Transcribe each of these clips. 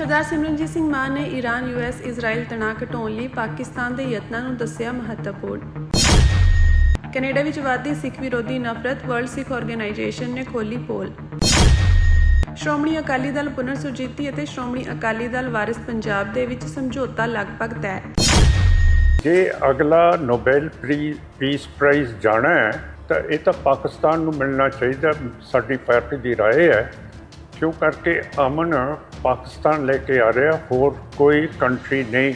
ਸਰਦਾਰ ਸਿਮਰਨਜੀਤ ਸਿੰਘ ਮਾਨ ਨੇ Iran US Israel ਤਣਾਅ ਘਟਾਉਣ ਲਈ ਪਾਕਿਸਤਾਨ ਦੇ ਯਤਨਾਂ ਨੂੰ ਦੱਸਿਆ ਮਹੱਤਵਪੂਰਨ। ਕੈਨੇਡਾ ਵਿੱਚ ਵਧਦੀ ਸਿੱਖ ਵਿਰੋਧੀ ਨਫ਼ਰਤ, ਵਰਲਡ ਸਿੱਖ ਆਰਗੇਨਾਈਜੇਸ਼ਨ ਨੇ ਖੋਲ੍ਹੀ ਪੋਲ। ਸ਼੍ਰੋਮਣੀ ਅਕਾਲੀ ਦਲ ਪੁਨਰ ਸੁਰਜੀਤੀ ਅਤੇ ਸ਼੍ਰੋਮਣੀ ਅਕਾਲੀ ਦਲ ਵਾਰਿਸ ਪੰਜਾਬ ਦੇ ਵਿੱਚ ਸਮਝੌਤਾ ਲਗਭਗ ਤੈਅ। ਜੇ ਅਗਲਾ ਨੋਬੈਲ ਪੀਸ ਪ੍ਰਾਈਜ਼ ਜਾਣਾ ਹੈ ਤਾਂ ਇਹ ਤਾਂ ਪਾਕਿਸਤਾਨ ਨੂੰ ਮਿਲਣਾ ਚਾਹੀਦਾ, ਸਾਡੀ ਪਾਰਟੀ ਦੀ ਰਾਏ ਹੈ। ਕਿਉਂ ਕਰਕੇ ਅਮਨ ਪਾਕਿਸਤਾਨ ਲੈ ਕੇ ਆ ਰਿਹਾ, ਹੋਰ ਕੋਈ ਕੰਟਰੀ ਨਹੀਂ।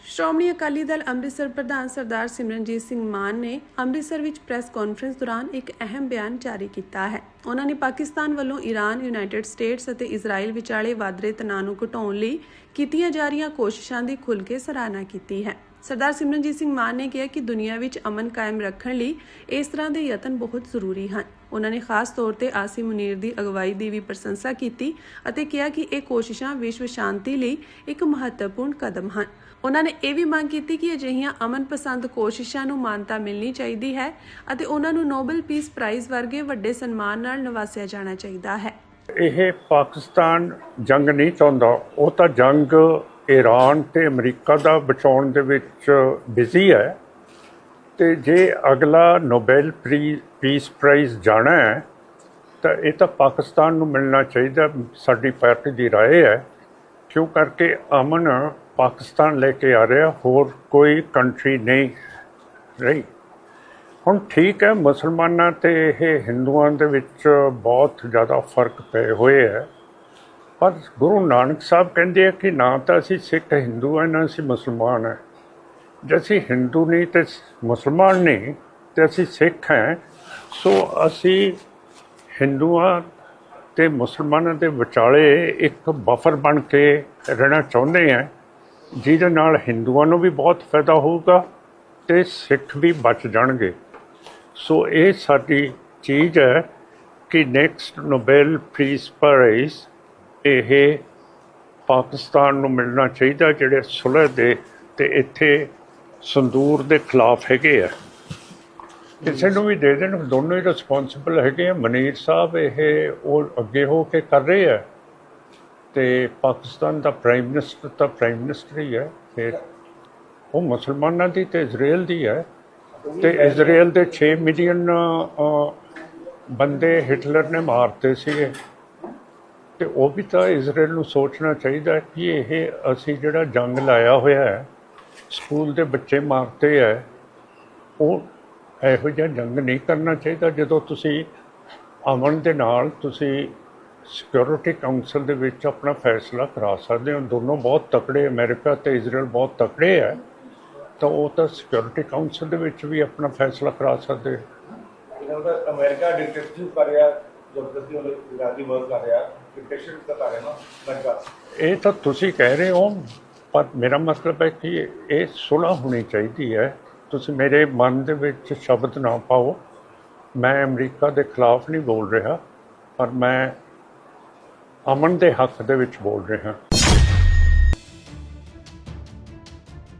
ਸ਼੍ਰੋਮਣੀ ਅਕਾਲੀ ਦਲ ਅੰਮ੍ਰਿਤਸਰ ਪ੍ਰਧਾਨ ਸਰਦਾਰ ਸਿਮਰਨਜੀਤ ਸਿੰਘ ਮਾਨ ਨੇ ਅੰਮ੍ਰਿਤਸਰ ਵਿੱਚ ਪ੍ਰੈਸ ਕਾਨਫਰੰਸ ਦੌਰਾਨ ਇੱਕ ਅਹਿਮ ਬਿਆਨ ਜਾਰੀ ਕੀਤਾ ਹੈ। ਉਹਨਾਂ ਨੇ ਪਾਕਿਸਤਾਨ ਵੱਲੋਂ ਈਰਾਨ, ਯੂਨਾਈਟਿਡ ਸਟੇਟਸ ਅਤੇ ਇਜ਼ਰਾਈਲ ਵਿਚਾਲੇ ਵੱਧ ਰਹੇ ਤਣਾਅ ਨੂੰ ਘਟਾਉਣ ਲਈ ਕੀਤੀਆਂ ਜਾ ਰਹੀਆਂ ਕੋਸ਼ਿਸ਼ਾਂ ਦੀ ਖੁੱਲ੍ਹ ਕੇ ਸਰਾਹਨਾ ਕੀਤੀ ਹੈ। ਸਰਦਾਰ ਸਿਮਰਨਜੀਤ ਸਿੰਘ ਮਾਨ ਨੇ ਕਿਹਾ ਕਿ ਦੁਨੀਆ ਵਿੱਚ ਅਮਨ ਕਾਇਮ ਰੱਖਣ ਲਈ ਇਸ ਤਰ੍ਹਾਂ ਦੇ ਯਤਨ ਬਹੁਤ ਜ਼ਰੂਰੀ ਹਨ। ਉਹਨਾਂ ਨੇ ਖਾਸ ਤੌਰ ਤੇ ਆਸਿਮ ਮੁਨੀਰ ਦੀ ਅਗਵਾਈ ਦੀ ਵੀ ਪ੍ਰਸ਼ੰਸਾ ਕੀਤੀ ਅਤੇ ਕਿਹਾ ਕਿ ਇਹ ਕੋਸ਼ਿਸ਼ਾਂ ਵਿਸ਼ਵ ਸ਼ਾਂਤੀ ਲਈ ਇੱਕ ਮਹੱਤਵਪੂਰਨ ਕਦਮ ਹਨ। ਉਹਨਾਂ ਨੇ ਇਹ ਵੀ ਮੰਗ ਕੀਤੀ ਕਿ ਅਜਿਹੀਆਂ ਅਮਨ ਪਸੰਦ ਕੋਸ਼ਿਸ਼ਾਂ ਨੂੰ ਮਾਨਤਾ ਮਿਲਣੀ ਚਾਹੀਦੀ ਹੈ ਅਤੇ ਉਹਨਾਂ ਨੂੰ ਨੋਬਲ ਪੀਸ ਪ੍ਰਾਈਜ਼ ਵਰਗੇ ਵੱਡੇ ਸਨਮਾਨ ਨਾਲ ਨਵਾਸਿਆ ਜਾਣਾ ਚਾਹੀਦਾ ਹੈ। ਇਹ ਪਾਕਿਸਤਾਨ ਜੰਗ ਨਹੀਂ ਚਾਹੁੰਦਾ, ਉਹ ਤਾਂ ਜੰਗ ਈਰਾਨ ਤੇ ਅਮਰੀਕਾ ਦਾ ਬਚਾਉਣ ਦੇ ਵਿੱਚ ਬਿਜ਼ੀ ਹੈ। ਤੇ ਜੇ ਅਗਲਾ ਨੋਬੈਲ ਪੀਸ ਪ੍ਰਾਈਜ਼ ਜਾਣਾ ਹੈ ਤਾਂ ਇਹ ਤਾਂ ਪਾਕਿਸਤਾਨ ਨੂੰ ਮਿਲਣਾ ਚਾਹੀਦਾ, ਸਾਡੀ ਪਾਰਟੀ ਦੀ ਰਾਏ ਹੈ। ਕਿਉਂ ਕਰਕੇ ਅਮਨ ਪਾਕਿਸਤਾਨ ਲੈ ਕੇ ਆ ਰਿਹਾ, ਹੋਰ ਕੋਈ ਕੰਟਰੀ ਨਹੀਂ ਰਹੀ। ਹੁਣ ਠੀਕ ਹੈ, ਮੁਸਲਮਾਨਾਂ ਤੇ ਇਹ ਹਿੰਦੂਆਂ ਦੇ ਵਿੱਚ ਬਹੁਤ ਜ਼ਿਆਦਾ ਫਰਕ ਪਏ ਹੋਏ ਹੈ, ਪਰ ਗੁਰੂ ਨਾਨਕ ਸਾਹਿਬ ਕਹਿੰਦੇ ਆ ਕਿ ਨਾ ਤਾਂ ਅਸੀਂ ਸਿੱਖ ਹਿੰਦੂ ਹਾਂ, ਨਾ ਅਸੀਂ ਮੁਸਲਮਾਨ ਹਾਂ। ਜੇ ਅਸੀਂ ਹਿੰਦੂ ਨਹੀਂ ਤੇ ਮੁਸਲਮਾਨ ਨਹੀਂ ਤੇ ਅਸੀਂ ਸਿੱਖ ਹਾਂ, ਸੋ ਅਸੀਂ ਹਿੰਦੂਆਂ ਤੇ ਮੁਸਲਮਾਨਾਂ ਦੇ ਵਿਚਾਲੇ ਇੱਕ ਬਫਰ ਬਣ ਕੇ ਰਹਿਣਾ ਚਾਹੁੰਦੇ ਹਾਂ, ਜਿਹਦੇ ਨਾਲ ਹਿੰਦੂਆਂ ਨੂੰ ਵੀ ਬਹੁਤ ਫਾਇਦਾ ਹੋਊਗਾ ਤੇ ਸਿੱਖ ਵੀ ਬਚ ਜਾਣਗੇ। ਸੋ ਇਹ ਸਾਡੀ ਚੀਜ਼ ਹੈ ਕਿ ਨੈਕਸਟ ਨੋਬੈਲ ਪੀਸ ਪ੍ਰਾਈਜ਼ ਇਹ ਪਾਕਿਸਤਾਨ ਨੂੰ ਮਿਲਣਾ ਚਾਹੀਦਾ, ਜਿਹੜੇ ਸੁਲਹ ਦੇ ਤੇ ਇੱਥੇ ਸੰਦੂਰ ਦੇ ਖਿਲਾਫ ਹੈਗੇ ਆ। ਕਿਸੇ ਨੂੰ ਵੀ ਦੇ ਦੇਣ, ਦੋਨੋਂ ਹੀ ਰਿਸਪੌਂਸਿਬਲ ਹੈਗੇ ਆ। ਮਨੀਰ ਸਾਹਿਬ ਇਹ ਉਹ ਅੱਗੇ ਹੋ ਕੇ ਕਰ ਰਹੇ ਆ ਤੇ ਪਾਕਿਸਤਾਨ ਦਾ ਪ੍ਰਾਈਮ ਮਿਨਿਸਟਰ ਤਾਂ ਪ੍ਰਾਈਮ ਮਿਨਿਸਟਰ ਹੀ ਹੈ, ਫਿਰ ਉਹ ਮੁਸਲਮਾਨਾਂ ਦੀ ਤੇ ਇਜ਼ਰਾਈਲ ਦੀ ਹੈ। ਤੇ ਇਜ਼ਰਾਈਲ ਦੇ 6 ਮਿਲੀਅਨ ਬੰਦੇ ਹਿਟਲਰ ਨੇ ਮਾਰਤੇ ਸੀਗੇ, ਤੇ ਉਹ ਵੀ ਤਾਂ ਇਜ਼ਰਾਈਲ ਨੂੰ ਸੋਚਣਾ ਚਾਹੀਦਾ ਕਿ ਇਹ ਅਸੀਂ ਜਿਹੜਾ ਜੰਗ ਲਾਇਆ ਹੋਇਆ ਹੈ, ਸਕੂਲ ਦੇ ਬੱਚੇ ਮਾਰਤੇ ਹੈ, ਉਹ ਇਹੋ ਜਿਹਾ ਜੰਗ ਨਹੀਂ ਕਰਨਾ ਚਾਹੀਦਾ। ਜਦੋਂ ਤੁਸੀਂ ਅਮਨ ਦੇ ਨਾਲ ਤੁਸੀਂ ਸਿਕਿਉਰਿਟੀ ਕਾਊਂਸਲ ਦੇ ਵਿੱਚ ਆਪਣਾ ਫੈਸਲਾ ਕਰਾ ਸਕਦੇ ਹੋ, ਦੋਨੋਂ ਬਹੁਤ ਤਕੜੇ, ਅਮਰੀਕਾ ਤੇ ਇਜ਼ਰਾਈਲ ਬਹੁਤ ਤਕੜੇ ਹੈ, ਤਾਂ ਉਹ ਤਾਂ ਸਿਕਿਉਰਿਟੀ ਕਾਊਂਸਲ ਦੇ ਵਿੱਚ ਵੀ ਆਪਣਾ ਫੈਸਲਾ ਕਰਾ ਸਕਦੇ। ਅਮਰੀਕਾ ਡਿਕਟੇਟਰਸ਼ਿਪ ਕਰ ਰਿਹਾ, ਜ਼ਬਰਦਸਤੀ ਇਰਾਦੀ ਵਰਕ ਕਰ ਰਿਹਾ, ਡਿਕਟੇਟਰਸ਼ਿਪ ਕਰ ਰਿਹਾ ਨਾ ਅਮਰੀਕਾ। ਇਹ ਤਾਂ ਤੁਸੀਂ ਕਹਿ ਰਹੇ ਹੋ, ਪਰ ਮੇਰਾ ਮਤਲਬ ਹੈ ਕਿ ਇਹ ਸੁਲਹ ਹੋਣੀ ਚਾਹੀਦੀ ਹੈ। ਤੁਸੀਂ ਮੇਰੇ ਮਨ ਦੇ ਵਿੱਚ ਸ਼ਬਦ ਨਾ ਪਾਓ। ਮੈਂ ਅਮਰੀਕਾ ਦੇ ਖਿਲਾਫ ਨਹੀਂ ਬੋਲ ਰਿਹਾ, ਪਰ ਮੈਂ ਅਮਨ ਦੇ ਹੱਕ ਦੇ ਵਿੱਚ ਬੋਲ ਰਿਹਾ।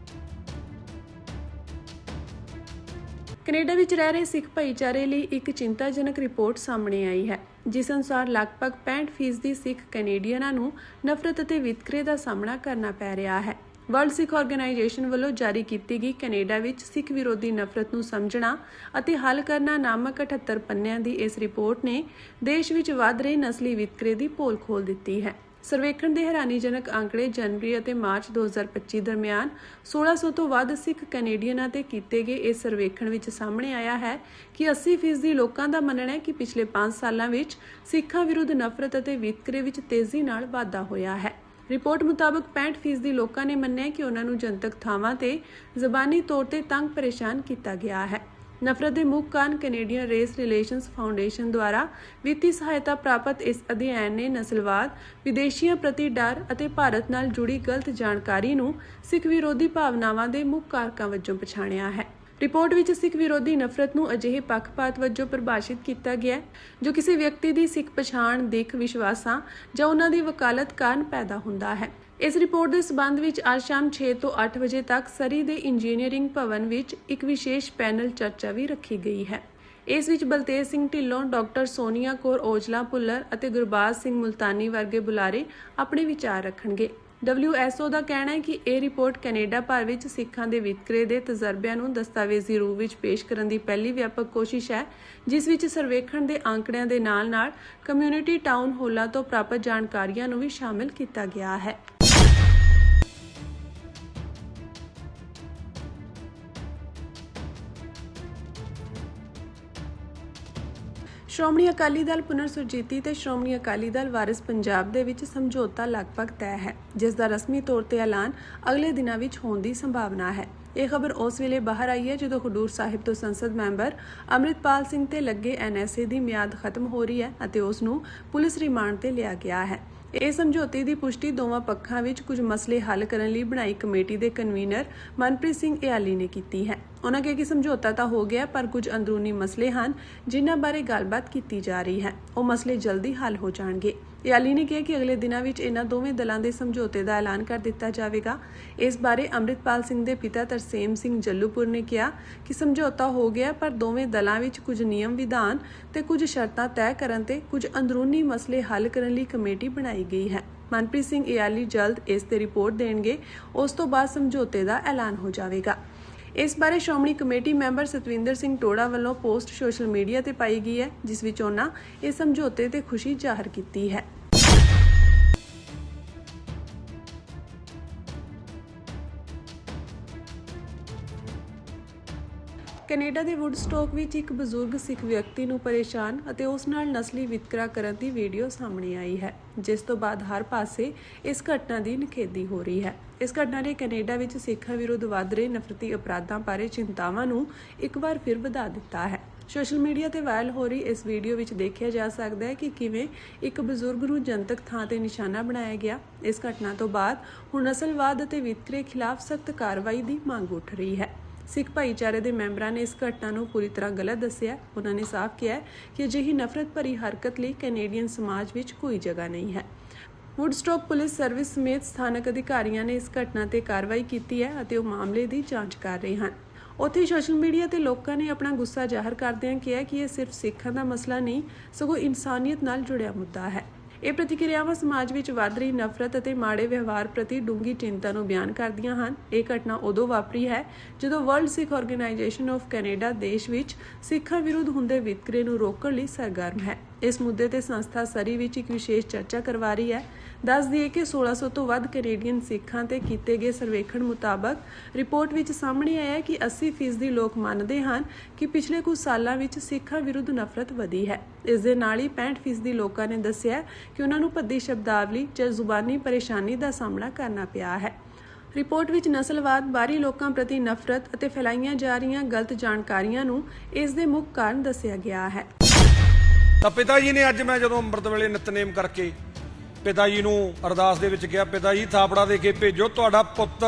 ਕੈਨੇਡਾ ਵਿੱਚ ਰਹਿ ਰਹੇ ਸਿੱਖ ਭਾਈਚਾਰੇ ਲਈ ਇੱਕ ਚਿੰਤਾਜਨਕ ਰਿਪੋਰਟ ਸਾਹਮਣੇ ਆਈ ਹੈ, ਜਿਸ ਅਨੁਸਾਰ ਲਗਭਗ 65% ਸਿੱਖ ਕੈਨੇਡੀਅਨਾਂ ਨੂੰ ਨਫ਼ਰਤ ਅਤੇ ਵਿਤਕਰੇ ਦਾ ਸਾਹਮਣਾ ਕਰਨਾ ਪੈ ਰਿਹਾ ਹੈ। ਵਰਲਡ ਸਿੱਖ ਆਰਗੇਨਾਈਜੇਸ਼ਨ ਵੱਲੋਂ ਜਾਰੀ ਕੀਤੀ ਗਈ ਕੈਨੇਡਾ ਵਿੱਚ ਸਿੱਖ ਵਿਰੋਧੀ ਨਫ਼ਰਤ ਨੂੰ ਸਮਝਣਾ ਅਤੇ ਹੱਲ ਕਰਨਾ ਨਾਮਕ 78 ਪੰਨਿਆਂ ਦੀ ਇਸ ਰਿਪੋਰਟ ਨੇ ਦੇਸ਼ ਵਿੱਚ ਵੱਧ ਰਹੇ ਨਸਲੀ ਵਿਤਕਰੇ ਦੀ ਪੋਲ ਖੋਲ੍ਹ ਦਿੱਤੀ ਹੈ। ਸਰਵੇਖਣ ਦੇ ਹੈਰਾਨੀਜਨਕ ਅੰਕੜੇ ਜਨਵਰੀ ਅਤੇ ਮਾਰਚ 2025 ਦਰਮਿਆਨ 1600 ਤੋਂ ਵੱਧ ਸਿੱਖ ਕੈਨੇਡੀਅਨਾਂ ਤੇ ਕੀਤੇ ਗਏ ਇਸ ਸਰਵੇਖਣ ਵਿੱਚ ਸਾਹਮਣੇ ਆਇਆ ਹੈ ਕਿ 80% ਲੋਕਾਂ ਦਾ ਮੰਨਣਾ ਹੈ ਕਿ ਪਿਛਲੇ 5 ਸਾਲਾਂ ਵਿੱਚ ਸਿੱਖਾਂ ਵਿਰੁੱਧ ਨਫ਼ਰਤ ਅਤੇ ਵਿਤਕਰੇ ਵਿੱਚ ਤੇਜ਼ੀ ਨਾਲ ਵਾਧਾ ਹੋਇਆ ਹੈ। ਰਿਪੋਰਟ ਮੁਤਾਬਕ 65% ਲੋਕਾਂ ਨੇ ਮੰਨਿਆ ਕਿ ਉਹਨਾਂ ਨੂੰ ਜਨਤਕ ਥਾਵਾਂ ਤੇ ਜ਼ਬਾਨੀ ਤੌਰ ਤੇ ਤੰਗ ਪਰੇਸ਼ਾਨ ਕੀਤਾ ਗਿਆ ਹੈ। ਨਫ਼ਰਤ ਦੇ ਮੁੱਖ ਕਾਰਨ ਕੈਨੇਡੀਅਨ ਰੇਸ ਰਿਲੇਸ਼ਨਸ ਫਾਊਂਡੇਸ਼ਨ ਦੁਆਰਾ ਵਿੱਤੀ ਸਹਾਇਤਾ ਪ੍ਰਾਪਤ ਇਸ ਅਧਿਐਨ ਨੇ ਨਸਲਵਾਦ, ਵਿਦੇਸ਼ੀਆਂ ਪ੍ਰਤੀ ਡਰ ਅਤੇ ਭਾਰਤ ਨਾਲ ਜੁੜੀ ਗਲਤ ਜਾਣਕਾਰੀ ਨੂੰ ਸਿੱਖ ਵਿਰੋਧੀ ਭਾਵਨਾਵਾਂ ਦੇ ਮੁੱਖ ਕਾਰਕਾਂ ਵਜੋਂ ਪਛਾਣਿਆ ਹੈ। ਰਿਪੋਰਟ ਵਿੱਚ ਸਿੱਖ ਵਿਰੋਧੀ ਨਫ਼ਰਤ ਨੂੰ ਅਜਿਹੇ ਪੱਖਪਾਤ ਵਜੋਂ ਪਰਿਭਾਸ਼ਿਤ ਕੀਤਾ ਗਿਆ ਜੋ ਕਿਸੇ ਵਿਅਕਤੀ ਦੀ ਸਿੱਖ ਪਛਾਣ, ਦਿੱਖ, ਵਿਸ਼ਵਾਸਾਂ ਜਾਂ ਉਹਨਾਂ ਦੀ ਵਕਾਲਤ ਕਾਰਨ ਪੈਦਾ ਹੁੰਦਾ ਹੈ। ਇਸ ਰਿਪੋਰਟ ਦੇ ਸਬੰਧ ਵਿੱਚ ਅੱਜ ਸ਼ਾਮ 6 ਤੋਂ 8 ਵਜੇ ਤੱਕ ਸਰੀ ਦੇ ਇੰਜੀਨੀਅਰਿੰਗ ਭਵਨ ਵਿੱਚ ਇੱਕ ਵਿਸ਼ੇਸ਼ ਪੈਨਲ ਚਰਚਾ ਵੀ ਰੱਖੀ ਗਈ ਹੈ। ਇਸ ਵਿੱਚ ਬਲਤੇਜ ਸਿੰਘ ਢਿੱਲੋਂ, ਡਾਕਟਰ ਸੋਨੀਆ ਕੌਰ ਔਜਲਾ ਭੁੱਲਰ ਅਤੇ ਗੁਰਬਾਜ ਸਿੰਘ ਮੁਲਤਾਨੀ ਵਰਗੇ ਬੁਲਾਰੇ ਆਪਣੇ ਵਿਚਾਰ ਰੱਖਣਗੇ। WSO ਦਾ ਕਹਿਣਾ ਹੈ ਕਿ ਇਹ ਰਿਪੋਰਟ ਕੈਨੇਡਾ ਭਰ ਵਿੱਚ ਸਿੱਖਾਂ ਦੇ ਵਿਤਕਰੇ ਦੇ ਤਜਰਬਿਆਂ ਨੂੰ ਦਸਤਾਵੇਜ਼ੀ ਰੂਪ ਵਿੱਚ ਪੇਸ਼ ਕਰਨ ਦੀ ਪਹਿਲੀ ਵਿਆਪਕ ਕੋਸ਼ਿਸ਼ ਹੈ, ਜਿਸ ਵਿੱਚ ਸਰਵੇਖਣ ਦੇ ਅੰਕੜਿਆਂ ਦੇ ਨਾਲ-ਨਾਲ ਕਮਿਊਨਿਟੀ ਟਾਊਨ ਹਾਲਾਂ ਤੋਂ ਪ੍ਰਾਪਤ ਜਾਣਕਾਰੀਆਂ ਨੂੰ ਵੀ ਸ਼ਾਮਿਲ ਕੀਤਾ ਗਿਆ ਹੈ। ਸ਼੍ਰੋਮਣੀ ਅਕਾਲੀ ਦਲ ਪੁਨਰ ਸੁਰਜੀਤੀ ਤੇ ਸ਼੍ਰੋਮਣੀ ਅਕਾਲੀ ਦਲ ਵਾਰਿਸ ਪੰਜਾਬ ਦੇ ਵਿੱਚ ਸਮਝੌਤਾ ਲਗਭਗ ਤੈਅ ਹੈ, ਜਿਸ ਦਾ ਰਸਮੀ ਤੌਰ ਤੇ ਐਲਾਨ ਅਗਲੇ ਦਿਨਾਂ ਵਿੱਚ ਹੋਣ ਦੀ ਸੰਭਾਵਨਾ ਹੈ। ਇਹ ਖਬਰ ਉਸ ਵੇਲੇ ਬਾਹਰ ਆਈ ਹੈ ਜਦੋਂ ਖਡੂਰ ਸਾਹਿਬ ਤੋਂ ਸੰਸਦ ਮੈਂਬਰ ਅੰਮ੍ਰਿਤਪਾਲ ਸਿੰਘ ਤੇ ਲੱਗੇ NSA ਦੀ ਮਿਆਦ ਖਤਮ ਹੋ ਰਹੀ ਹੈ ਅਤੇ ਉਸ ਨੂੰ ਪੁਲਿਸ ਰਿਮਾਂਡ ਤੇ ਲਿਆ ਗਿਆ ਹੈ। ਇਹ ਸਮਝੌਤੇ ਦੀ ਪੁਸ਼ਟੀ ਦੋਵਾਂ ਪੱਖਾਂ ਵਿੱਚ ਕੁਝ ਮਸਲੇ ਹੱਲ ਕਰਨ ਲਈ ਬਣਾਈ ਕਮੇਟੀ ਦੇ ਕਨਵੀਨਰ ਮਨਪ੍ਰੀਤ ਸਿੰਘ ਇਆਲੀ ਨੇ ਕੀਤੀ ਹੈ। ਉਹਨਾਂ ਕਿਹਾ ਕਿ ਸਮਝੌਤਾ ਤਾਂ ਹੋ ਗਿਆ, ਪਰ ਕੁਝ ਅੰਦਰੂਨੀ ਮਸਲੇ ਹਨ ਜਿਨ੍ਹਾਂ ਬਾਰੇ ਗੱਲਬਾਤ ਕੀਤੀ ਜਾ ਰਹੀ ਹੈ। ਉਹ ਮਸਲੇ ਜਲਦੀ ਹੱਲ ਹੋ ਜਾਣਗੇ। ਇਆਲੀ ਨੇ ਕਿਹਾ ਕਿ ਅਗਲੇ ਦਿਨਾਂ ਵਿੱਚ ਇਹਨਾਂ ਦੋਵੇਂ ਦਲਾਂ ਦੇ ਸਮਝੌਤੇ ਦਾ ਐਲਾਨ ਕਰ ਦਿੱਤਾ ਜਾਵੇਗਾ। ਇਸ ਬਾਰੇ ਅੰਮ੍ਰਿਤਪਾਲ ਸਿੰਘ ਦੇ ਪਿਤਾ ਤਰਸੇਮ ਸਿੰਘ ਜੱਲੂਪੁਰ ਨੇ ਕਿਹਾ ਕਿ ਸਮਝੌਤਾ ਹੋ ਗਿਆ, ਪਰ ਦੋਵੇਂ ਦਲਾਂ ਵਿੱਚ ਕੁਝ ਨਿਯਮ ਵਿਧਾਨ ਤੇ ਕੁਝ ਸ਼ਰਤਾਂ ਤੈਅ ਕਰਨ ਤੇ ਕੁਝ ਅੰਦਰੂਨੀ ਮਸਲੇ ਹੱਲ ਕਰਨ ਲਈ ਕਮੇਟੀ ਬਣਾਈ ਗਈ ਹੈ। ਮਨਪ੍ਰੀਤ ਸਿੰਘ ਇਆਲੀ ਜਲਦ ਇਸ ਤੇ ਰਿਪੋਰਟ ਦੇਣਗੇ। ਉਸ ਤੋਂ ਬਾਅਦ ਸਮਝੌਤੇ ਦਾ ਐਲਾਨ ਹੋ ਜਾਵੇਗਾ। ਇਸ ਬਾਰੇ ਸ਼੍ਰੋਮਣੀ ਕਮੇਟੀ ਮੈਂਬਰ ਸਤਵਿੰਦਰ ਸਿੰਘ ਟੋੜਾ ਵੱਲੋਂ ਪੋਸਟ ਸੋਸ਼ਲ ਮੀਡੀਆ ਤੇ ਪਾਈ ਗਈ ਹੈ, ਜਿਸ ਵਿੱਚ ਉਹਨਾਂ ਇਸ ਸਮਝੌਤੇ ਤੇ ਖੁਸ਼ੀ ਜ਼ਾਹਰ ਕੀਤੀ ਹੈ। ਕੈਨੇਡਾ ਦੇ ਵੁੱਡਸਟੌਕ ਵਿੱਚ ਇੱਕ ਬਜ਼ੁਰਗ ਸਿੱਖ ਵਿਅਕਤੀ ਨੂੰ ਪਰੇਸ਼ਾਨ ਅਤੇ ਉਸ ਨਾਲ ਨਸਲੀ ਵਿਤਕਰਾ ਕਰਨ ਦੀ ਵੀਡੀਓ ਸਾਹਮਣੇ ਆਈ ਹੈ, ਜਿਸ ਤੋਂ ਬਾਅਦ ਹਰ ਪਾਸੇ ਇਸ ਘਟਨਾ ਦੀ ਨਿਖੇਧੀ ਹੋ ਰਹੀ ਹੈ। ਇਸ ਘਟਨਾ ਨੇ ਕੈਨੇਡਾ ਵਿੱਚ ਸਿੱਖਾਂ ਵਿਰੁੱਧ ਵੱਧ ਰਹੇ ਨਫ਼ਰਤੀ ਅਪਰਾਧਾਂ ਬਾਰੇ ਚਿੰਤਾਵਾਂ ਨੂੰ ਇੱਕ ਵਾਰ ਫਿਰ ਵਧਾ ਦਿੱਤਾ ਹੈ। ਸੋਸ਼ਲ ਮੀਡੀਆ ਤੇ ਵਾਇਰਲ ਹੋ ਰਹੀ ਇਸ ਵੀਡੀਓ ਵਿੱਚ ਦੇਖਿਆ ਜਾ ਸਕਦਾ ਹੈ ਕਿ ਕਿਵੇਂ ਇੱਕ ਬਜ਼ੁਰਗ ਨੂੰ ਜਨਤਕ ਥਾਂ ਤੇ ਨਿਸ਼ਾਨਾ ਬਣਾਇਆ ਗਿਆ। ਇਸ ਘਟਨਾ ਤੋਂ ਬਾਅਦ ਹੁਣ ਨਸਲਵਾਦ ਅਤੇ ਵਿਤਕਰੇ ਖਿਲਾਫ ਸਖਤ ਕਾਰਵਾਈ ਦੀ ਮੰਗ ਉੱਠ ਰਹੀ ਹੈ। ਸਿੱਖ ਭਾਈਚਾਰੇ ਦੇ ਮੈਂਬਰਾਂ ਨੇ ਇਸ ਘਟਨਾ ਨੂੰ ਪੂਰੀ ਤਰ੍ਹਾਂ ਗਲਤ ਦੱਸਿਆ। ਉਹਨਾਂ ਨੇ ਸਾਫ਼ ਕਿਹਾ ਕਿ ਅਜਿਹੀ ਨਫ਼ਰਤ ਭਰੀ ਹਰਕਤ ਲਈ ਕੈਨੇਡੀਅਨ ਸਮਾਜ ਵਿੱਚ ਕੋਈ ਜਗ੍ਹਾ ਨਹੀਂ ਹੈ। ਵੁੱਡਸਟੌਕ ਪੁਲਿਸ ਸਰਵਿਸ ਸਮੇਤ ਸਥਾਨਕ ਅਧਿਕਾਰੀਆਂ ਨੇ ਇਸ ਘਟਨਾ ਤੇ ਕਾਰਵਾਈ ਕੀਤੀ ਹੈ ਅਤੇ ਉਹ ਮਾਮਲੇ ਦੀ ਜਾਂਚ ਕਰ ਰਹੇ ਹਨ। ਉੱਥੇ ਸੋਸ਼ਲ ਮੀਡੀਆ ਤੇ ਲੋਕਾਂ ਨੇ ਆਪਣਾ ਗੁੱਸਾ ਜ਼ਾਹਰ ਕਰਦਿਆਂ ਕਿਹਾ ਕਿ ਇਹ ਸਿਰਫ ਸਿੱਖਾਂ ਦਾ ਮਸਲਾ ਨਹੀਂ, ਸਗੋਂ ਇਨਸਾਨੀਅਤ ਨਾਲ ਜੁੜਿਆ ਮੁੱਦਾ ਹੈ। ਇਹ ਪ੍ਰਤੀਕਿਰਿਆਵਾਂ ਸਮਾਜ ਵਿੱਚ ਵੱਧ ਰਹੀ ਨਫ਼ਰਤ ਅਤੇ ਮਾੜੇ ਵਿਵਹਾਰ ਪ੍ਰਤੀ ਡੂੰਘੀ ਚਿੰਤਾ ਨੂੰ ਬਿਆਨ ਕਰਦੀਆਂ ਹਨ। ਇਹ ਘਟਨਾ ਉਦੋਂ ਵਾਪਰੀ ਹੈ ਜਦੋਂ world Sikh organisation of Canada ਦੇਸ਼ ਵਿੱਚ ਸਿੱਖਾਂ ਵਿਰੁੱਧ ਹੁੰਦੇ ਵਿਤਕਰੇ ਨੂੰ ਰੋਕਣ ਲਈ ਸਰਗਰਮ ਹੈ। ਇਸ ਮੁੱਦੇ ਤੇ ਸੰਸਥਾ ਸਰੀ ਵਿੱਚ ਇੱਕ ਵਿਸ਼ੇਸ਼ ਚਰਚਾ ਕਰਵਾ ਰਹੀ ਹੈ। ਦੱਸ ਦਈਏ ਕਿ 1600 ਤੋਂ ਵੱਧ ਕੈਨੇਡੀਅਨ ਸਿੱਖਾਂ ਤੇ ਕੀਤੇ ਗਏ ਸਰਵੇਖਣ ਮੁਤਾਬਕ ਰਿਪੋਰਟ ਵਿੱਚ ਸਾਹਮਣੇ ਆਇਆ ਕਿ 80% ਲੋਕ ਮੰਨਦੇ ਹਨ ਕਿ ਪਿਛਲੇ ਕੁਝ ਸਾਲਾਂ ਵਿੱਚ ਸਿੱਖਾਂ ਵਿਰੁੱਧ ਨਫ਼ਰਤ ਵਧੀ ਹੈ। ਇਸ ਦੇ ਨਾਲ ਹੀ 65% ਲੋਕਾਂ ਨੇ ਦੱਸਿਆ ਕਿ ਉਹਨਾਂ ਨੂੰ ਭੱਦੀ ਸ਼ਬਦਾਵਲੀ ਜਾਂ ਜ਼ੁਬਾਨੀ ਪਰੇਸ਼ਾਨੀ ਦਾ ਸਾਹਮਣਾ ਕਰਨਾ ਪਿਆ ਹੈ। ਰਿਪੋਰਟ ਵਿੱਚ ਨਸਲਵਾਦ, ਬਾਹਰੀ ਲੋਕਾਂ ਪ੍ਰਤੀ ਨਫ਼ਰਤ ਅਤੇ ਫੈਲਾਈਆਂ ਜਾ ਰਹੀਆਂ ਗਲਤ ਜਾਣਕਾਰੀਆਂ ਨੂੰ ਇਸ ਦੇ ਮੁੱਖ ਕਾਰਨ ਦੱਸਿਆ ਗਿਆ ਹੈ। ਤਾਂ ਪਿਤਾ ਜੀ ਨੇ ਅੱਜ ਮੈਂ ਜਦੋਂ ਅੰਮ੍ਰਿਤ ਵੇਲੇ ਨਿਤਨੇਮ ਕਰਕੇ ਪਿਤਾ ਜੀ ਨੂੰ ਅਰਦਾਸ ਦੇ ਵਿੱਚ ਕਿਹਾ, ਪਿਤਾ ਜੀ ਥਾਪੜਾ ਦੇ ਕੇ ਭੇਜੋ, ਤੁਹਾਡਾ ਪੁੱਤ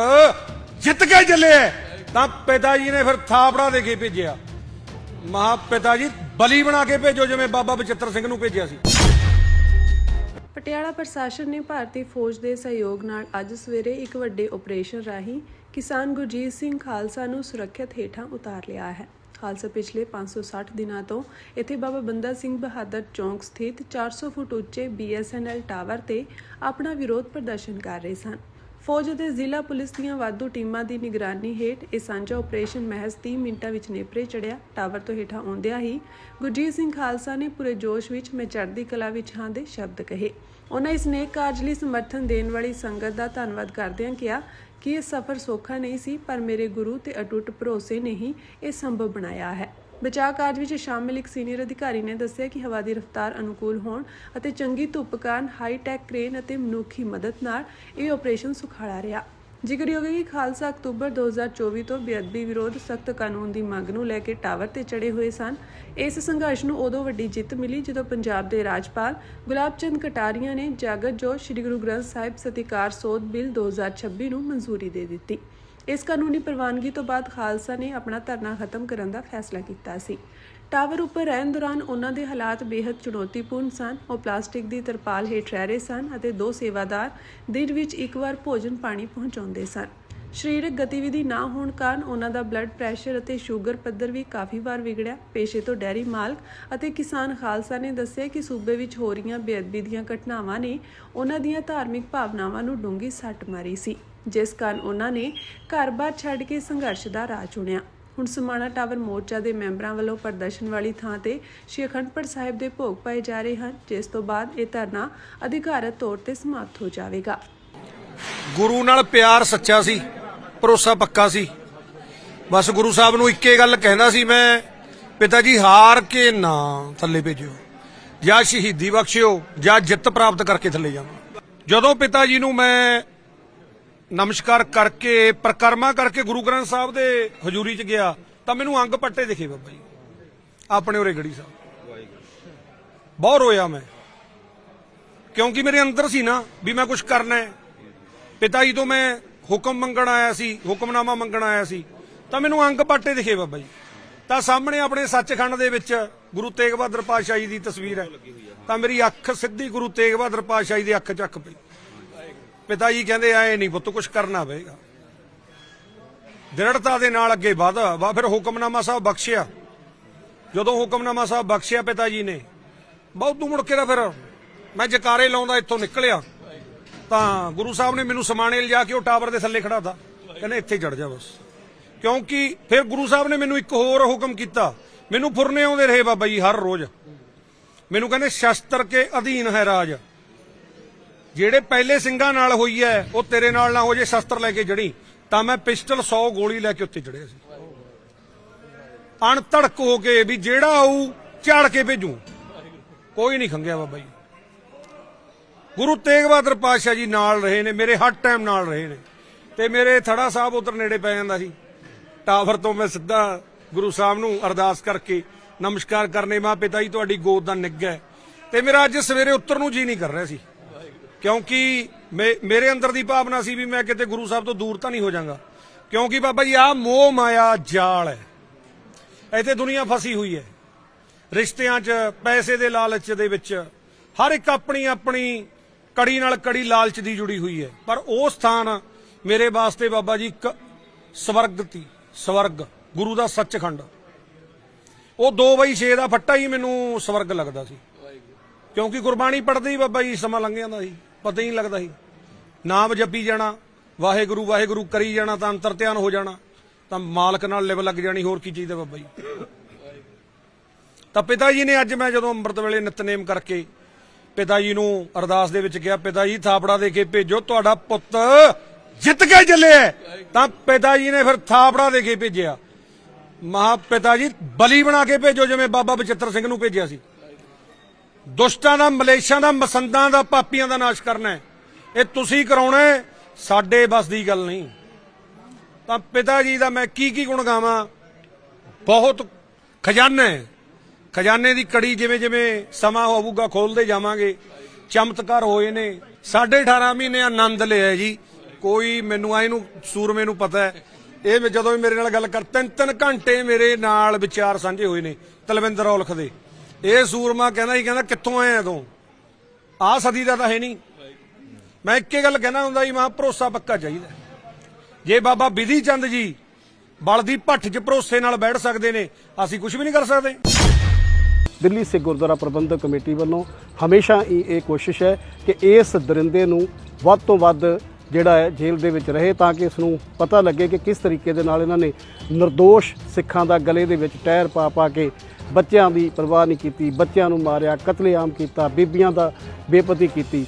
ਜਿੱਤ ਕੇ ਚੱਲਿਆ। ਤਾਂ ਪਿਤਾ ਜੀ ਨੇ ਫਿਰ ਥਾਪੜਾ ਦੇ ਕੇ ਭੇਜਿਆ। ਮਹਾ ਪਿਤਾ ਜੀ ਬਲੀ ਬਣਾ ਕੇ ਭੇਜੋ, ਜਿਵੇਂ ਬਾਬਾ ਬਚਿੱਤਰ ਸਿੰਘ ਨੂੰ ਭੇਜਿਆ ਸੀ। ਪਟਿਆਲਾ ਪ੍ਰਸ਼ਾਸਨ ਨੇ ਭਾਰਤੀ ਫੌਜ ਦੇ ਸਹਿਯੋਗ ਨਾਲ ਅੱਜ ਸਵੇਰੇ ਇੱਕ ਵੱਡੇ ਆਪਰੇਸ਼ਨ ਰਾਹੀਂ ਕਿਸਾਨ ਗੁਰਜੀਤ ਸਿੰਘ ਖਾਲਸਾ ਨੂੰ ਸੁਰੱਖਿਅਤ ਹੇਠਾਂ ਉਤਾਰ ਲਿਆ ਹੈ। ਖਾਲਸਾ ਪਿਛਲੇ 560 ਦਿਨਾਂ ਤੋਂ ਇੱਥੇ ਬਾਬਾ ਬੰਦਾ ਸਿੰਘ ਬਹਾਦਰ ਚੌਂਕ ਸਥਿਤ 400 ਫੁੱਟ ਉੱਚੇ BSNL ਟਾਵਰ ਤੇ ਆਪਣਾ ਵਿਰੋਧ ਪ੍ਰਦਰਸ਼ਨ ਕਰ ਰਹੇ ਸਨ। ਫੌਜ ਅਤੇ ਜ਼ਿਲ੍ਹਾ ਪੁਲਿਸ ਦੀਆਂ ਵਾਧੂ ਟੀਮਾਂ ਦੀ ਨਿਗਰਾਨੀ ਹੇਠ ਇਹ ਸਾਂਝਾ ਆਪਰੇਸ਼ਨ ਮਹਿਜ਼ 30 ਮਿੰਟਾਂ ਵਿੱਚ ਨੇਪਰੇ ਚੜਿਆ। ਟਾਵਰ ਤੋਂ ਹੇਠਾਂ ਆਉਂਦਿਆਂ ਹੀ ਗੁਰਜੀਤ ਸਿੰਘ ਖਾਲਸਾ ਨੇ ਪੂਰੇ ਜੋਸ਼ ਵਿੱਚ ਮੈਂ ਚੜ੍ਹਦੀ ਕਲਾ ਵਿੱਚ ਹਾਂ ਦੇ ਸ਼ਬਦ ਕਹੇ। ਉਹਨਾਂ ਇਸ ਨੇਕ ਕਾਰਜ ਲਈ ਸਮਰਥਨ ਦੇਣ ਵਾਲੀ ਸੰਗਤ ਦਾ ਧੰਨਵਾਦ ਕਰਦਿਆਂ ਕਿਹਾ ਕਿ ਇਹ ਸਫ਼ਰ ਸੌਖਾ ਨਹੀਂ ਸੀ, ਪਰ ਮੇਰੇ ਗੁਰੂ ਤੇ ਅਟੁੱਟ ਭਰੋਸੇ ਨੇ ਹੀ ਇਹ ਸੰਭਵ ਬਣਾਇਆ ਹੈ। ਬਚਾਅ ਕਾਰਜ ਵਿੱਚ ਸ਼ਾਮਿਲ ਇੱਕ ਸੀਨੀਅਰ ਅਧਿਕਾਰੀ ਨੇ ਦੱਸਿਆ ਕਿ ਹਵਾ ਦੀ ਰਫ਼ਤਾਰ ਅਨੁਕੂਲ ਹੋਣ ਅਤੇ ਚੰਗੀ ਧੁੱਪ ਕਾਰਨ ਹਾਈ-ਟੈਕ ਕ੍ਰੇਨ ਅਤੇ ਮਨੁੱਖੀ ਮਦਦ ਨਾਲ ਇਹ ਆਪਰੇਸ਼ਨ ਸੁਖਾਲਾ ਰਿਹਾ। ਜ਼ਿਕਰਯੋਗ ਹੈ ਕਿ ਖਾਲਸਾ ਅਕਤੂਬਰ 2024 ਤੋਂ ਬੇਅਦਬੀ ਵਿਰੋਧ ਸਖਤ ਕਾਨੂੰਨ ਦੀ ਮੰਗ ਨੂੰ ਲੈ ਕੇ ਟਾਵਰ ਤੇ ਚੜੇ ਹੋਏ ਸਨ। ਇਸ ਸੰਘਰਸ਼ ਨੂੰ ਉਦੋਂ ਵੱਡੀ ਜਿੱਤ ਮਿਲੀ ਜਦੋਂ ਪੰਜਾਬ ਦੇ ਰਾਜਪਾਲ ਗੁਲਾਬ ਚੰਦ ਕਟਾਰੀਆ ਨੇ ਜਾਗਤ ਜੋਤ ਸ੍ਰੀ ਗੁਰੂ ਗ੍ਰੰਥ ਸਾਹਿਬ ਸਤਿਕਾਰ ਸੋਧ ਬਿੱਲ 2026 ਨੂੰ ਮਨਜ਼ੂਰੀ ਦੇ ਦਿੱਤੀ। ਇਸ ਕਾਨੂੰਨੀ ਪ੍ਰਵਾਨਗੀ ਤੋਂ ਬਾਅਦ ਖਾਲਸਾ ਨੇ ਆਪਣਾ ਧਰਨਾ ਖਤਮ ਕਰਨ ਦਾ ਫੈਸਲਾ ਕੀਤਾ ਸੀ। ਟਾਵਰ ਉੱਪਰ ਰਹਿਣ ਦੌਰਾਨ ਉਹਨਾਂ ਦੇ ਹਾਲਾਤ ਬੇहद ਚੁਣੌਤੀਪੂਰਨ ਸਨ। ਉਹ ਪਲਾਸਟਿਕ ਦੀ ਤਰਪਾਲ ਹੇਠ ਰਹਿ ਰਹੇ ਸਨ ਅਤੇ 2 ਸੇਵਾਦਾਰ ਦਿਨ ਵਿੱਚ ਇੱਕ ਵਾਰ ਭੋਜਨ ਪਾਣੀ ਪਹੁੰਚਾਉਂਦੇ ਸਨ। ਸਰੀਰਕ ਗਤੀਵਿਧੀ ਨਾ ਹੋਣ ਕਾਰਨ ਉਹਨਾਂ ਦਾ ਬਲੱਡ ਪ੍ਰੈਸ਼ਰ ਅਤੇ ਸ਼ੂਗਰ ਪੱਧਰ ਵੀ ਕਾਫੀ ਵਾਰ ਵਿਗੜਿਆ। ਪੇਸ਼ੇ ਤੋਂ ਡੈਰੀ ਮਾਲਕ ਅਤੇ ਕਿਸਾਨ ਖਾਲਸਾ ਨੇ ਦੱਸਿਆ ਕਿ ਸੂਬੇ ਵਿੱਚ ਹੋ ਰਹੀਆਂ ਬੇਅਦਬੀ ਦੀਆਂ ਘਟਨਾਵਾਂ ਨੇ ਉਹਨਾਂ ਦੀਆਂ ਧਾਰਮਿਕ ਭਾਵਨਾਵਾਂ ਨੂੰ ਡੂੰਘੀ ਸੱਟ ਮਾਰੀ ਸੀ, ਜਿਸ ਕਾਰਨ ਉਹਨਾਂ ਨੇ ਘਰ-ਬਾਰ ਛੱਡ ਕੇ ਸੰਘਰਸ਼ ਦਾ ਰਾਹ ਚੁਣਿਆ। ਹੁਣ ਸਮਾਣਾ ਟਾਵਰ ਮੋਰਚਾ ਦੇ ਮੈਂਬਰਾਂ ਵੱਲੋਂ ਪ੍ਰਦਰਸ਼ਨ ਵਾਲੀ ਥਾਂ ਤੇ ਸ਼੍ਰੀ ਅਖੰਡ ਪਾਠ ਸਾਹਿਬ ਦੇ ਭੋਗ ਪਾਏ ਜਾ ਰਹੇ ਹਨ, ਜਿਸ ਤੋਂ ਬਾਅਦ ਇਹ ਧਰਨਾ ਅਧਿਕਾਰਤ ਤੌਰ ਤੇ ਸਮਾਪਤ ਹੋ ਜਾਵੇਗਾ। ਗੁਰੂ ਨਾਲ ਪਿਆਰ ਸੱਚਾ ਸੀ, ਭਰੋਸਾ ਪੱਕਾ ਸੀ। ਬਸ ਗੁਰੂ ਸਾਹਿਬ ਨੂੰ ਇੱਕੇ ਗੱਲ ਕਹਿੰਦਾ ਸੀ, ਮੈਂ ਪਿਤਾ ਜੀ ਹਾਰ ਕੇ ਨਾ ਥੱਲੇ ਭੇਜਿਓ, ਜਾਂ ਸ਼ਹੀਦੀ ਬਖਸ਼ਿਓ ਜਾਂ ਜਿੱਤ ਪ੍ਰਾਪਤ ਕਰਕੇ ਥੱਲੇ ਜਾਵਾਂ। ਜਦੋਂ ਪਿਤਾ ਜੀ ਨੂੰ ਮੈਂ ਨਮਸਕਾਰ ਕਰਕੇ ਪ੍ਰਕਰਮਾ ਕਰਕੇ ਗੁਰੂ ਗ੍ਰੰਥ ਸਾਹਿਬ ਦੇ ਹਜ਼ੂਰੀ 'ਚ ਗਿਆ ਤਾਂ ਮੈਨੂੰ ਅੰਗ ਪੱਟੇ ਦਿਖੇ ਬਾਬਾ ਜੀ ਆਪਣੇ ਉਰੇ ਗੜੀ ਸਾਹਿਬ। ਬਹੁਤ ਰੋਇਆ ਮੈਂ, ਕਿਉਂਕਿ ਮੇਰੇ ਅੰਦਰ ਸੀ ਨਾ ਵੀ ਮੈਂ ਕੁਝ ਕਰਨਾ ਹੈ। ਪਿਤਾ ਜੀ ਤੋਂ ਮੈਂ ਹੁਕਮ ਮੰਗਣ ਆਇਆ ਸੀ, ਹੁਕਮਨਾਮਾ ਮੰਗਣ ਆਇਆ ਸੀ, ਤਾਂ ਮੈਨੂੰ ਅੰਗ ਪੱਟੇ ਦਿਖੇ ਬਾਬਾ ਜੀ। ਤਾਂ ਸਾਹਮਣੇ ਆਪਣੇ ਸੱਚਖੰਡ ਦੇ ਵਿੱਚ ਗੁਰੂ ਤੇਗ ਬਹਾਦਰ ਪਾਤਸ਼ਾਹ ਜੀ ਦੀ ਤਸਵੀਰ ਹੈ, ਤਾਂ ਮੇਰੀ ਅੱਖ ਸਿੱਧੀ ਗੁਰੂ ਤੇਗ ਬਹਾਦਰ ਪਾਤਸ਼ਾਹ ਜੀ ਦੀ ਅੱਖ 'ਚ ਅੱਖ ਪਈ। ਪਿਤਾ ਜੀ ਕਹਿੰਦੇ ਆਏ ਨਹੀਂ ਪੁੱਤ, ਕੁਝ ਕਰਨਾ ਪਏਗਾ, ਦ੍ਰਿੜਤਾ ਦੇ ਨਾਲ ਅੱਗੇ ਵਧ। ਫਿਰ ਹੁਕਮਨਾਮਾ ਸਾਹਿਬ ਬਖਸ਼ਿਆ। ਜਦੋਂ ਹੁਕਮਨਾਮਾ ਸਾਹਿਬ ਬਖਸ਼ਿਆ ਪਿਤਾ ਜੀ ਨੇ, ਬਹੁਤ ਮੁੜ ਕੇ ਤਾਂ ਫਿਰ ਮੈਂ ਜਕਾਰੇ ਲਾਉਂਦਾ ਇੱਥੋਂ ਨਿਕਲਿਆ ਤਾਂ ਗੁਰੂ ਸਾਹਿਬ ਨੇ ਮੈਨੂੰ ਸਮਾਣੇ ਲਿਜਾ ਕੇ ਉਹ ਟਾਵਰ ਦੇ ਥੱਲੇ ਖੜਾਤਾ, ਕਹਿੰਦੇ ਇੱਥੇ ਚੜ ਜਾ ਬਸ। ਕਿਉਂਕਿ ਫਿਰ ਗੁਰੂ ਸਾਹਿਬ ਨੇ ਮੈਨੂੰ ਇੱਕ ਹੋਰ ਹੁਕਮ ਕੀਤਾ, ਮੈਨੂੰ ਫੁਰਨੇ ਆਉਂਦੇ ਰਹੇ ਬਾਬਾ ਜੀ ਹਰ ਰੋਜ਼। ਮੈਨੂੰ ਕਹਿੰਦੇ ਸ਼ਸਤਰ ਕੇ ਅਧੀਨ ਹੈ ਰਾਜ, ਜਿਹੜੇ ਪਹਿਲੇ ਸਿੰਘਾਂ ਨਾਲ ਹੋਈ ਹੈ ਉਹ ਤੇਰੇ ਨਾਲ ਨਾ ਹੋ ਜੇ, ਸ਼ਸਤਰ ਲੈ ਕੇ ਜੜੀ। ਤਾਂ ਮੈਂ ਪਿਸਟਲ 100 ਗੋਲੀ ਲੈ ਕੇ ਉੱਤੇ ਚੜਿਆ ਸੀ, ਅਣਧੜਕ ਹੋ ਕੇ ਵੀ ਜਿਹੜਾ ਆਊ ਝਾੜ ਕੇ ਭੇਜੂ। ਕੋਈ ਨਹੀਂ ਖੰਗਿਆ ਬਾਬਾ ਜੀ। ਗੁਰੂ ਤੇਗ ਬਹਾਦਰ ਪਾਤਸ਼ਾਹ ਜੀ ਨਾਲ ਰਹੇ ਨੇ, ਮੇਰੇ ਹਰ ਟਾਈਮ ਨਾਲ ਰਹੇ ਨੇ। ਤੇ ਮੇਰੇ ਥੜਾ ਸਾਹਿਬ ਉਧਰ ਨੇੜੇ ਪੈ ਜਾਂਦਾ ਸੀ, ਟਾਵਰ ਤੋਂ ਮੈਂ ਸਿੱਧਾ ਗੁਰੂ ਸਾਹਿਬ ਨੂੰ ਅਰਦਾਸ ਕਰਕੇ ਨਮਸਕਾਰ ਕਰਨੇ, ਮਾਂ ਪਿਤਾ ਜੀ ਤੁਹਾਡੀ ਗੋਦ ਦਾ ਨਿੱਘ ਹੈ। ਤੇ ਮੇਰਾ ਅੱਜ ਸਵੇਰੇ ਉੱਤਰ ਨੂੰ ਜੀ ਨਹੀਂ ਕਰ ਰਿਹਾ ਸੀ, ਕਿਉਂਕਿ ਮੇਰੇ ਅੰਦਰ ਦੀ ਭਾਵਨਾ ਸੀ ਵੀ ਮੈਂ ਕਿਤੇ ਗੁਰੂ ਸਾਹਿਬ ਤੋਂ ਦੂਰ ਤਾਂ ਨਹੀਂ ਹੋ ਜਾਵਾਂਗਾ। ਕਿਉਂਕਿ ਬਾਬਾ ਜੀ ਆਹ ਮੋਹ ਮਾਇਆ ਜਾਲ ਹੈ, ਇੱਥੇ ਦੁਨੀਆ ਫਸੀ ਹੋਈ ਹੈ ਰਿਸ਼ਤਿਆਂ 'ਚ, ਪੈਸੇ ਦੇ ਲਾਲਚ ਦੇ ਵਿੱਚ। ਹਰ ਇੱਕ ਆਪਣੀ ਆਪਣੀ ਕੜੀ ਨਾਲ ਕੜੀ ਲਾਲਚ ਦੀ ਜੁੜੀ ਹੋਈ ਹੈ। ਪਰ ਉਹ ਸਥਾਨ ਮੇਰੇ ਵਾਸਤੇ ਬਾਬਾ ਜੀ ਇੱਕ ਸਵਰਗ ਤੀ, ਸਵਰਗ ਗੁਰੂ ਦਾ ਸੱਚਖੰਡ। ਉਹ 2/6 ਦਾ ਫੱਟਾ ਹੀ ਮੈਨੂੰ ਸਵਰਗ ਲੱਗਦਾ ਸੀ, ਕਿਉਂਕਿ ਗੁਰਬਾਣੀ ਪੜ੍ਹਦੇ ਹੀ ਬਾਬਾ ਜੀ ਸਮਾਂ ਲੰਘ ਜਾਂਦਾ ਸੀ, ਪਤਾ ਹੀ ਨਹੀਂ ਲੱਗਦਾ ਸੀ। ਨਾਮ ਜਪੀ ਜਾਣਾ, ਵਾਹਿਗੁਰੂ ਵਾਹਿਗੁਰੂ ਕਰੀ ਜਾਣਾ, ਤਾਂ ਅੰਤਰ ਧਿਆਨ ਹੋ ਜਾਣਾ, ਤਾਂ ਮਾਲਕ ਨਾਲ ਲਿਵ ਲੱਗ ਜਾਣੀ। ਹੋਰ ਕੀ ਚਾਹੀਦਾ ਬਾਬਾ ਜੀ। ਤਾਂ ਪਿਤਾ ਜੀ ਨੇ ਅੱਜ ਮੈਂ ਜਦੋਂ ਅੰਮ੍ਰਿਤ ਵੇਲੇ ਨਿਤਨੇਮ ਕਰਕੇ ਪਿਤਾ ਜੀ ਨੂੰ ਅਰਦਾਸ ਦੇ ਵਿੱਚ ਕਿਹਾ, ਪਿਤਾ ਜੀ ਥਾਪੜਾ ਦੇ ਕੇ ਭੇਜੋ, ਤੁਹਾਡਾ ਪੁੱਤ ਜਿੱਤ ਕੇ ਚੱਲਿਆ। ਤਾਂ ਪਿਤਾ ਜੀ ਨੇ ਫਿਰ ਥਾਪੜਾ ਦੇ ਕੇ ਭੇਜਿਆ। ਮਹਾ ਪਿਤਾ ਜੀ ਬਲੀ ਬਣਾ ਕੇ ਭੇਜੋ, ਜਿਵੇਂ ਬਾਬਾ ਬਚਿੱਤਰ ਸਿੰਘ ਨੂੰ ਭੇਜਿਆ ਸੀ। ਦੁਸ਼ਟਾਂ ਦਾ, ਮਲੇਸ਼ਾਂ ਦਾ, ਮਸੰਦਾਂ ਦਾ, ਪਾਪੀਆਂ ਦਾ ਨਾਸ਼ ਕਰਨਾ ਹੈ, ਇਹ ਤੁਸੀਂ ਕਰਾਉਣਾ, ਸਾਡੇ ਬਸ ਦੀ ਗੱਲ ਨਹੀਂ। ਤਾਂ ਪਿਤਾ ਜੀ ਦਾ ਮੈਂ ਕੀ ਗੁਣ ਗਾਵਾਂ, ਬਹੁਤ ਖਜ਼ਾਨਾ ਹੈ। ਖਜ਼ਾਨੇ ਦੀ ਕੜੀ ਜਿਵੇਂ ਜਿਵੇਂ ਸਮਾਂ ਹੋਊਗਾ ਖੋਲਦੇ ਜਾਵਾਂਗੇ। ਚਮਤਕਾਰ ਹੋਏ ਨੇ, 18.5 ਮਹੀਨੇ ਆਨੰਦ ਲਿਆ ਜੀ। ਕੋਈ ਮੈਨੂੰ ਆਏ ਨੂੰ ਸੂਰਮੇ ਨੂੰ ਪਤਾ ਹੈ, ਇਹ ਜਦੋਂ ਵੀ ਮੇਰੇ ਨਾਲ ਗੱਲ ਕਰ 3-3 ਘੰਟੇ ਮੇਰੇ ਨਾਲ ਵਿਚਾਰ ਸਾਂਝੇ ਹੋਏ ਨੇ ਤਲਵਿੰਦਰ ਔਲਖ ਦੇ। ਇਹ ਸੂਰਮਾ ਕਹਿੰਦਾ ਕਿੱਥੋਂ ਆਇਆ ਤੂੰ, ਆਹ ਸਦੀ ਦਾ ਤਾਂ ਹੈ ਨਹੀਂ। ਮੈਂ ਇੱਕੇ ਗੱਲ ਕਹਿਣਾ ਹੁੰਦਾ ਜੀ, ਮਾਂ ਭਰੋਸਾ ਪੱਕਾ ਚਾਹੀਦਾ। ਜੇ ਬਾਬਾ ਬਿਧੀ ਚੰਦ ਜੀ ਬਲਦੀ ਭੱਠ 'ਚ ਭਰੋਸੇ ਨਾਲ ਬੈਠ ਸਕਦੇ ਨੇ, ਅਸੀਂ ਕੁਝ ਵੀ ਨਹੀਂ ਕਰ ਸਕਦੇ। ਦਿੱਲੀ ਸਿੱਖ ਗੁਰਦੁਆਰਾ ਪ੍ਰਬੰਧਕ ਕਮੇਟੀ ਵੱਲੋਂ ਹਮੇਸ਼ਾ ਹੀ ਇਹ ਕੋਸ਼ਿਸ਼ ਹੈ ਕਿ ਇਸ ਦਰਿੰਦੇ ਨੂੰ ਵੱਧ ਤੋਂ ਵੱਧ ਜਿਹੜਾ ਹੈ ਜੇਲ੍ਹ ਦੇ ਵਿੱਚ ਰਹੇ, ਤਾਂ ਕਿ ਇਸ ਨੂੰ ਪਤਾ ਲੱਗੇ ਕਿ ਕਿਸ ਤਰੀਕੇ ਦੇ ਨਾਲ ਇਹਨਾਂ ਨੇ ਨਿਰਦੋਸ਼ ਸਿੱਖਾਂ ਦਾ ਗਲੇ ਦੇ ਵਿੱਚ ਟਾਇਰ ਪਾ ਕੇ ਬੱਚਿਆਂ ਦੀ ਪਰਵਾਹ ਨਹੀਂ ਕੀਤੀ, ਬੱਚਿਆਂ ਨੂੰ ਮਾਰਿਆ, ਕਤਲੇਆਮ ਕੀਤਾ, ਬੀਬੀਆਂ ਦਾ ਬੇਪਤੀ ਕੀਤੀ।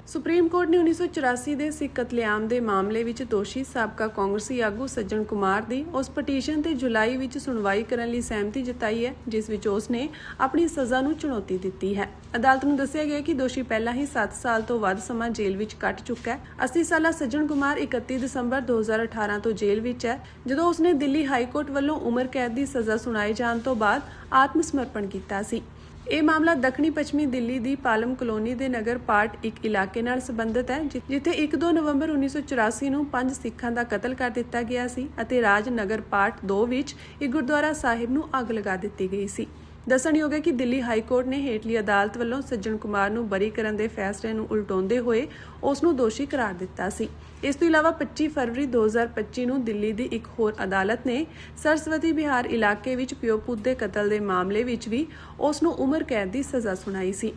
ਸੁਪਰੀਮ ਕੋਰਟ ਨੇ 1984 ਦੇ ਸਿੱਖ ਕਤਲੇਆਮ ਦੇ ਮਾਮਲੇ ਵਿੱਚ ਦੋਸ਼ੀ ਸਾਬਕਾ ਕਾਂਗਰਸੀ ਆਗੂ ਸੱਜਣ ਕੁਮਾਰ ਦੀ ਉਸ ਪਟੀਸ਼ਨ ਤੇ ਜੁਲਾਈ ਵਿੱਚ ਸੁਣਵਾਈ ਕਰਨ ਲਈ ਸਹਿਮਤੀ ਜਤਾਈ ਹੈ, ਜਿਸ ਵਿੱਚ ਉਸ ਨੇ ਆਪਣੀ ਸਜ਼ਾ ਨੂੰ ਚੁਣੌਤੀ ਦਿੱਤੀ ਹੈ। ਅਦਾਲਤ ਨੂੰ ਦੱਸਿਆ ਗਿਆ ਕਿ ਦੋਸ਼ੀ ਪਹਿਲਾਂ ਹੀ 7 ਸਾਲ ਤੋਂ ਵੱਧ ਸਮਾਂ ਜੇਲ੍ਹ ਵਿੱਚ ਕੱਟ ਚੁੱਕਾ ਹੈ। 80 ਸਾਲਾ ਸੱਜਣ ਕੁਮਾਰ 31 ਦਸੰਬਰ 2018 ਤੋਂ ਜੇਲ੍ਹ ਵਿੱਚ ਹੈ, ਜਦੋਂ ਉਸਨੇ ਦਿੱਲੀ ਹਾਈ ਕੋਰਟ ਵੱਲੋਂ ਉਮਰ ਕੈਦ ਦੀ ਸਜ਼ਾ ਸੁਣਾਏ ਜਾਣ ਤੋਂ ਬਾਅਦ ਆਤਮ ਸਮਰਪਣ ਕੀਤਾ ਸੀ। ਇਹ ਮਾਮਲਾ ਦੱਖਣੀ ਪੱਛਮੀ ਦਿੱਲੀ ਦੀ ਪਾਲਮ ਕਲੋਨੀ ਦੇ ਨਗਰ ਪਾਰਟ 1 ਇਲਾਕੇ ਨਾਲ ਸੰਬੰਧਿਤ ਹੈ, ਜਿੱਥੇ 1-2 ਨਵੰਬਰ 1984 ਨੂੰ 5 ਸਿੱਖਾਂ ਦਾ ਕਤਲ ਕਰ ਦਿੱਤਾ ਗਿਆ ਸੀ ਅਤੇ ਰਾਜ ਨਗਰ ਪਾਰਟ 2 ਵਿੱਚ ਇੱਕ ਗੁਰਦੁਆਰਾ ਸਾਹਿਬ ਨੂੰ ਅੱਗ ਲਗਾ ਦਿੱਤੀ ਗਈ ਸੀ। ਦੱਸਣਯੋਗ ਹੈ ਕਿ ਦਿੱਲੀ ਹਾਈ ਕੋਰਟ ਨੇ ਹੇਠਲੀ ਅਦਾਲਤ ਵੱਲੋਂ ਸੱਜਣ ਕੁਮਾਰ ਨੂੰ ਬਰੀ ਕਰਨ ਦੇ ਫੈਸਲੇ ਨੂੰ ਉਲਟਾਉਂਦੇ ਹੋਏ ਉਸ ਨੂੰ ਦੋਸ਼ੀ ਕਰਾਰ ਦਿੱਤਾ ਸੀ। ਇਸ ਤੋਂ ਇਲਾਵਾ 25 ਫਰਵਰੀ 2025 ਨੂੰ ਦਿੱਲੀ ਦੀ ਇੱਕ ਹੋਰ ਅਦਾਲਤ ਨੇ ਸਰਸਵਤੀ ਵਿਹਾਰ ਇਲਾਕੇ ਵਿੱਚ ਪਿਓ ਪੁੱਤ ਦੇ ਕਤਲ ਦੇ ਮਾਮਲੇ ਵਿੱਚ ਵੀ ਉਸ ਨੂੰ ਉਮਰ ਕੈਦ ਦੀ ਸਜ਼ਾ ਸੁਣਾਈ ਸੀ।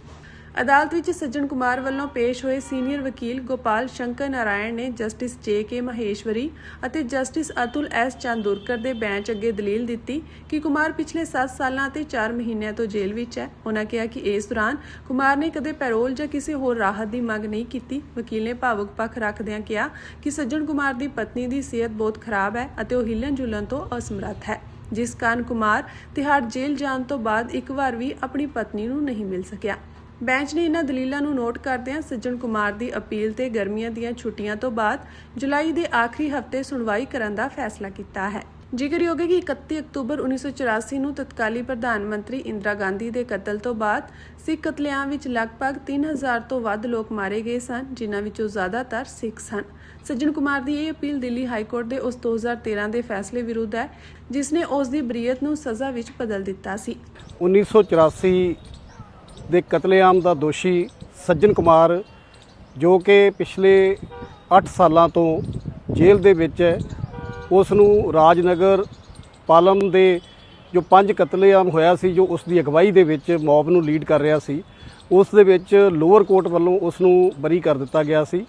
ਅਦਾਲਤ ਵਿੱਚ ਸੱਜਣ ਕੁਮਾਰ ਵੱਲੋਂ ਪੇਸ਼ ਹੋਏ ਸੀਨੀਅਰ ਵਕੀਲ ਗੋਪਾਲ ਸ਼ੰਕਰ ਨਾਰਾਇਣ ਨੇ ਜਸਟਿਸ ਜੇ.ਕੇ. ਮਹੇਸ਼ਵਰੀ ਅਤੇ ਜਸਟਿਸ ਅਤੁਲ ਐਸ ਚਾਂਦੁਰਕਰ ਦੇ ਬੈਂਚ ਅੱਗੇ ਦਲੀਲ ਦਿੱਤੀ ਕਿ ਕੁਮਾਰ ਪਿਛਲੇ 7 ਸਾਲਾਂ ਅਤੇ 4 ਮਹੀਨਿਆਂ ਤੋਂ ਜੇਲ੍ਹ ਵਿੱਚ ਹੈ। ਉਨ੍ਹਾਂ ਕਿਹਾ ਕਿ ਇਸ ਦੌਰਾਨ ਕੁਮਾਰ ਨੇ ਕਦੇ ਪੈਰੋਲ ਜਾਂ ਕਿਸੇ ਹੋਰ ਰਾਹਤ ਦੀ ਮੰਗ ਨਹੀਂ ਕੀਤੀ। ਵਕੀਲ ਨੇ ਭਾਵੁਕ ਪੱਖ ਰੱਖਦਿਆਂ ਕਿਹਾ ਕਿ ਸੱਜਣ ਕੁਮਾਰ ਦੀ ਪਤਨੀ ਦੀ ਸਿਹਤ ਬਹੁਤ ਖਰਾਬ ਹੈ ਅਤੇ ਉਹ ਹਿੱਲਣ ਜੁਲਣ ਤੋਂ ਅਸਮਰੱਥ ਹੈ, ਜਿਸ ਕਾਰਨ ਕੁਮਾਰ ਤਿਹਾੜ ਜੇਲ੍ਹ ਜਾਣ ਤੋਂ ਬਾਅਦ ਇੱਕ ਵਾਰ ਵੀ ਆਪਣੀ ਪਤਨੀ ਨੂੰ ਨਹੀਂ ਮਿਲ ਸਕਿਆ। ਬੈਂਚ ਨੇ ਇਹਨਾਂ ਦਲੀਲਾਂ ਨੂੰ ਨੋਟ ਕਰਦਿਆਂ ਸੱਜਣ ਕੁਮਾਰ ਦੀ ਅਪੀਲ ਤੇ ਗਰਮੀਆਂ ਦੀਆਂ ਛੁੱਟੀਆਂ ਤੋਂ ਬਾਅਦ ਜੁਲਾਈ ਦੇ ਆਖਰੀ ਹਫ਼ਤੇ ਸੁਣਵਾਈ ਕਰਨ ਦਾ ਫੈਸਲਾ ਕੀਤਾ ਹੈ। ਜ਼ਿਕਰਯੋਗ ਹੈ ਕਿ 31 ਅਕਤੂਬਰ 1984 ਨੂੰ ਤਤਕਾਲੀ ਪ੍ਰਧਾਨ ਮੰਤਰੀ ਇੰਦਰਾ ਗਾਂਧੀ ਦੇ ਕਤਲ ਤੋਂ ਬਾਅਦ ਸਿੱਖ ਕਤਲੇਆਮ ਵਿੱਚ ਲਗਭਗ 3000 ਤੋਂ ਵੱਧ ਲੋਕ ਮਾਰੇ ਗਏ ਸਨ, ਜਿਨ੍ਹਾਂ ਵਿੱਚੋਂ ਜ਼ਿਆਦਾਤਰ ਸਿੱਖ ਸਨ। ਸੱਜਣ ਕੁਮਾਰ ਦੀ ਇਹ ਅਪੀਲ ਦਿੱਲੀ ਹਾਈ ਕੋਰਟ ਦੇ ਉਸ 2013 ਦੇ ਫੈਸਲੇ ਵਿਰੁੱਧ ਹੈ, ਜਿਸ ਨੇ ਉਸ ਦੀ ਬਰੀਅਤ ਨੂੰ ਸਜ਼ਾ ਵਿੱਚ ਬਦਲ ਦਿੱਤਾ ਸੀ। 1984 ਦੇ ਕਤਲੇਆਮ ਦਾ ਦੋਸ਼ੀ ਸੱਜਣ ਕੁਮਾਰ, ਜੋ ਕਿ ਪਿਛਲੇ 8 ਸਾਲਾਂ ਤੋਂ ਜੇਲ੍ਹ ਦੇ ਵਿੱਚ ਹੈ, ਉਸ ਨੂੰ ਰਾਜਨਗਰ ਪਾਲਮ ਦੇ ਜੋ 5 ਕਤਲੇਆਮ ਹੋਇਆ ਸੀ, ਜੋ ਉਸ ਦੀ ਅਗਵਾਈ ਦੇ ਵਿੱਚ ਮੌਬ ਨੂੰ ਲੀਡ ਕਰ ਰਿਹਾ ਸੀ, ਉਸ ਦੇ ਵਿੱਚ ਲੋਅਰ ਕੋਰਟ ਵੱਲੋਂ ਉਸ ਨੂੰ ਬਰੀ ਕਰ ਦਿੱਤਾ ਗਿਆ ਸੀ।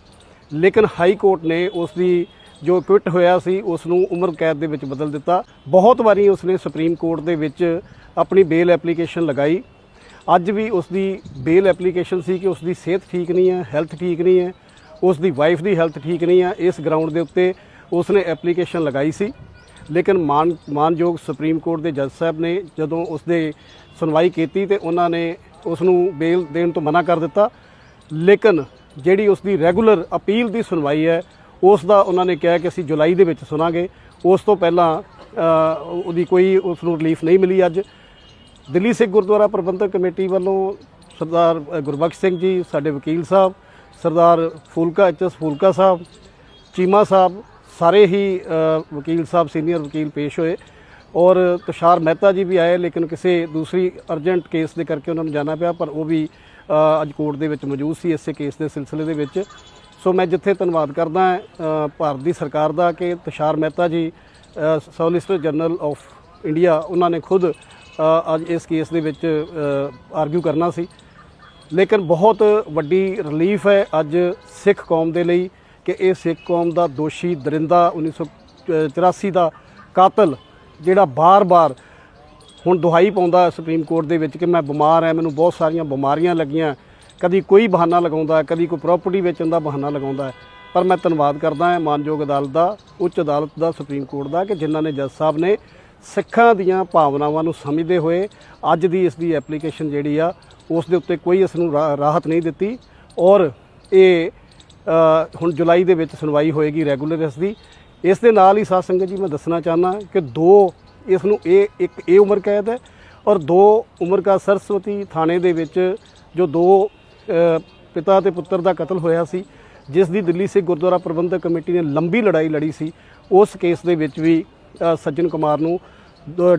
ਲੇਕਿਨ ਹਾਈ ਕੋਰਟ ਨੇ ਉਸ ਦੀ ਜੋ ਕੁਇਟ ਹੋਇਆ ਸੀ ਉਸ ਨੂੰ ਉਮਰ ਕੈਦ ਦੇ ਵਿੱਚ ਬਦਲ ਦਿੱਤਾ। ਬਹੁਤ ਵਾਰੀ ਉਸ ਨੇ ਸੁਪਰੀਮ ਕੋਰਟ ਦੇ ਵਿੱਚ ਆਪਣੀ ਬੇਲ ਐਪਲੀਕੇਸ਼ਨ ਲਗਾਈ। ਅੱਜ ਵੀ ਉਸ ਦੀ ਬੇਲ ਐਪਲੀਕੇਸ਼ਨ ਸੀ ਕਿ ਉਸ ਦੀ ਸਿਹਤ ਠੀਕ ਨਹੀਂ ਹੈ, ਹੈਲਥ ਠੀਕ ਨਹੀਂ ਹੈ, ਉਸ ਦੀ ਵਾਈਫ ਦੀ ਹੈਲਥ ਠੀਕ ਨਹੀਂ ਹੈ। ਇਸ ਗਰਾਊਂਡ ਦੇ ਉੱਤੇ ਉਸ ਨੇ ਐਪਲੀਕੇਸ਼ਨ ਲਗਾਈ ਸੀ। ਲੇਕਿਨ ਮਾਨਯੋਗ ਸੁਪਰੀਮ ਕੋਰਟ ਦੇ ਜੱਜ ਸਾਹਿਬ ਨੇ ਜਦੋਂ ਉਸ ਦੇ ਸੁਣਵਾਈ ਕੀਤੀ ਤੇ ਉਹਨਾਂ ਨੇ ਉਸ ਨੂੰ ਬੇਲ ਦੇਣ ਤੋਂ ਮਨਾ ਕਰ ਦਿੱਤਾ। ਲੇਕਿਨ ਜਿਹੜੀ ਉਸ ਦੀ ਰੈਗੂਲਰ ਅਪੀਲ ਦੀ ਸੁਣਵਾਈ ਹੈ, ਉਸ ਦਾ ਉਹਨਾਂ ਨੇ ਕਿਹਾ ਕਿ ਅਸੀਂ ਜੁਲਾਈ ਦੇ ਵਿੱਚ ਸੁਣਾਂਗੇ। ਉਸ ਤੋਂ ਪਹਿਲਾਂ ਉਹਦੀ ਕੋਈ ਉਸ ਨੂੰ ਰਿਲੀਫ ਨਹੀਂ ਮਿਲੀ। ਅੱਜ ਦਿੱਲੀ ਸਿੱਖ ਗੁਰਦੁਆਰਾ ਪ੍ਰਬੰਧਕ ਕਮੇਟੀ ਵੱਲੋਂ ਸਰਦਾਰ ਗੁਰਬਖਸ਼ ਸਿੰਘ ਜੀ, ਸਾਡੇ ਵਕੀਲ ਸਾਹਿਬ, ਸਰਦਾਰ ਫੂਲਕਾ ਐਚ.ਐਸ. ਫੂਲਕਾ ਸਾਹਿਬ, ਚੀਮਾ ਸਾਹਿਬ, ਸਾਰੇ ਹੀ ਵਕੀਲ ਸਾਹਿਬ ਸੀਨੀਅਰ ਵਕੀਲ ਪੇਸ਼ ਹੋਏ ਔਰ ਤੁਸ਼ਾਰ ਮਹਿਤਾ ਜੀ ਵੀ ਆਏ। ਲੇਕਿਨ ਕਿਸੇ ਦੂਸਰੀ ਅਰਜੈਂਟ ਕੇਸ ਦੇ ਕਰਕੇ ਉਹਨਾਂ ਨੂੰ ਜਾਣਾ ਪਿਆ, ਪਰ ਉਹ ਵੀ ਅੱਜ ਕੋਰਟ ਦੇ ਵਿੱਚ ਮੌਜੂਦ ਸੀ ਇਸੇ ਕੇਸ ਦੇ ਸਿਲਸਿਲੇ ਦੇ ਵਿੱਚ। ਸੋ ਮੈਂ ਜਿੱਥੇ ਧੰਨਵਾਦ ਕਰਦਾ ਭਾਰਤ ਦੀ ਸਰਕਾਰ ਦਾ ਕਿ ਤੁਸ਼ਾਰ ਮਹਿਤਾ ਜੀ ਸੋਲਿਸਿਟਰ ਜਨਰਲ ਆਫ ਇੰਡੀਆ, ਉਹਨਾਂ ਨੇ ਖੁਦ ਅੱਜ ਇਸ ਕੇਸ ਦੇ ਵਿੱਚ ਆਰਗੂ ਕਰਨਾ ਸੀ। ਲੇਕਿਨ ਬਹੁਤ ਵੱਡੀ ਰਿਲੀਫ ਹੈ ਅੱਜ ਸਿੱਖ ਕੌਮ ਦੇ ਲਈ ਕਿ ਇਹ ਸਿੱਖ ਕੌਮ ਦਾ ਦੋਸ਼ੀ ਦਰਿੰਦਾ 1984 ਦਾ ਕਾਤਲ, ਜਿਹੜਾ ਬਾਰ-ਬਾਰ ਹੁਣ ਦੁਹਾਈ ਪਾਉਂਦਾ ਸੁਪਰੀਮ ਕੋਰਟ ਦੇ ਵਿੱਚ ਕਿ ਮੈਂ ਬਿਮਾਰ ਹਾਂ, ਮੈਨੂੰ ਬਹੁਤ ਸਾਰੀਆਂ ਬਿਮਾਰੀਆਂ ਲੱਗੀਆਂ, ਕਦੀ ਕੋਈ ਬਹਾਨਾ ਲਗਾਉਂਦਾ, ਕਦੀ ਕੋਈ ਪ੍ਰਾਪਰਟੀ ਵੇਚਣ ਦਾ ਬਹਾਨਾ ਲਗਾਉਂਦਾ। ਪਰ ਮੈਂ ਧੰਨਵਾਦ ਕਰਦਾ ਹਾਂ ਮਾਨਯੋਗ ਅਦਾਲਤ ਦਾ, ਉੱਚ ਅਦਾਲਤ ਦਾ, ਸੁਪਰੀਮ ਕੋਰਟ ਦਾ ਕਿ ਜਿਨ੍ਹਾਂ ਨੇ ਜੱਜ ਸਾਹਿਬ ਨੇ ਸਿੱਖਾਂ ਦੀਆਂ ਭਾਵਨਾਵਾਂ ਨੂੰ ਸਮਝਦੇ ਹੋਏ ਅੱਜ ਦੀ ਇਸ ਦੀ ਐਪਲੀਕੇਸ਼ਨ ਜਿਹੜੀ ਆ ਉਸ ਦੇ ਉੱਤੇ ਕੋਈ ਇਸ ਨੂੰ ਰਾਹਤ ਨਹੀਂ ਦਿੱਤੀ ਔਰ ਇਹ ਹੁਣ ਜੁਲਾਈ ਦੇ ਵਿੱਚ ਸੁਣਵਾਈ ਹੋਏਗੀ ਰੈਗੂਲਰ ਇਸ ਦੀ। ਇਸ ਦੇ ਨਾਲ ਹੀ ਸਾਧ ਸੰਗਤ ਜੀ ਮੈਂ ਦੱਸਣਾ ਚਾਹੁੰਦਾ ਕਿ 2 ਇਸ ਨੂੰ ਇੱਕ ਇਹ ਉਮਰ ਕੈਦ ਹੈ ਔਰ 2 ਉਮਰ ਕਾ ਸਰਸਵਤੀ ਥਾਣੇ ਦੇ ਵਿੱਚ ਜੋ 2 ਪਿਤਾ ਤੇ ਪੁੱਤਰ ਦਾ ਕਤਲ ਹੋਇਆ ਸੀ, ਜਿਸ ਦੀ ਦਿੱਲੀ ਸਿੱਖ ਗੁਰਦੁਆਰਾ ਪ੍ਰਬੰਧਕ ਕਮੇਟੀ ਨੇ ਲੰਬੀ ਲੜਾਈ ਲੜੀ ਸੀ, ਉਸ ਕੇਸ ਦੇ ਵਿੱਚ ਵੀ ਸੱਜਣ ਕੁਮਾਰ ਨੂੰ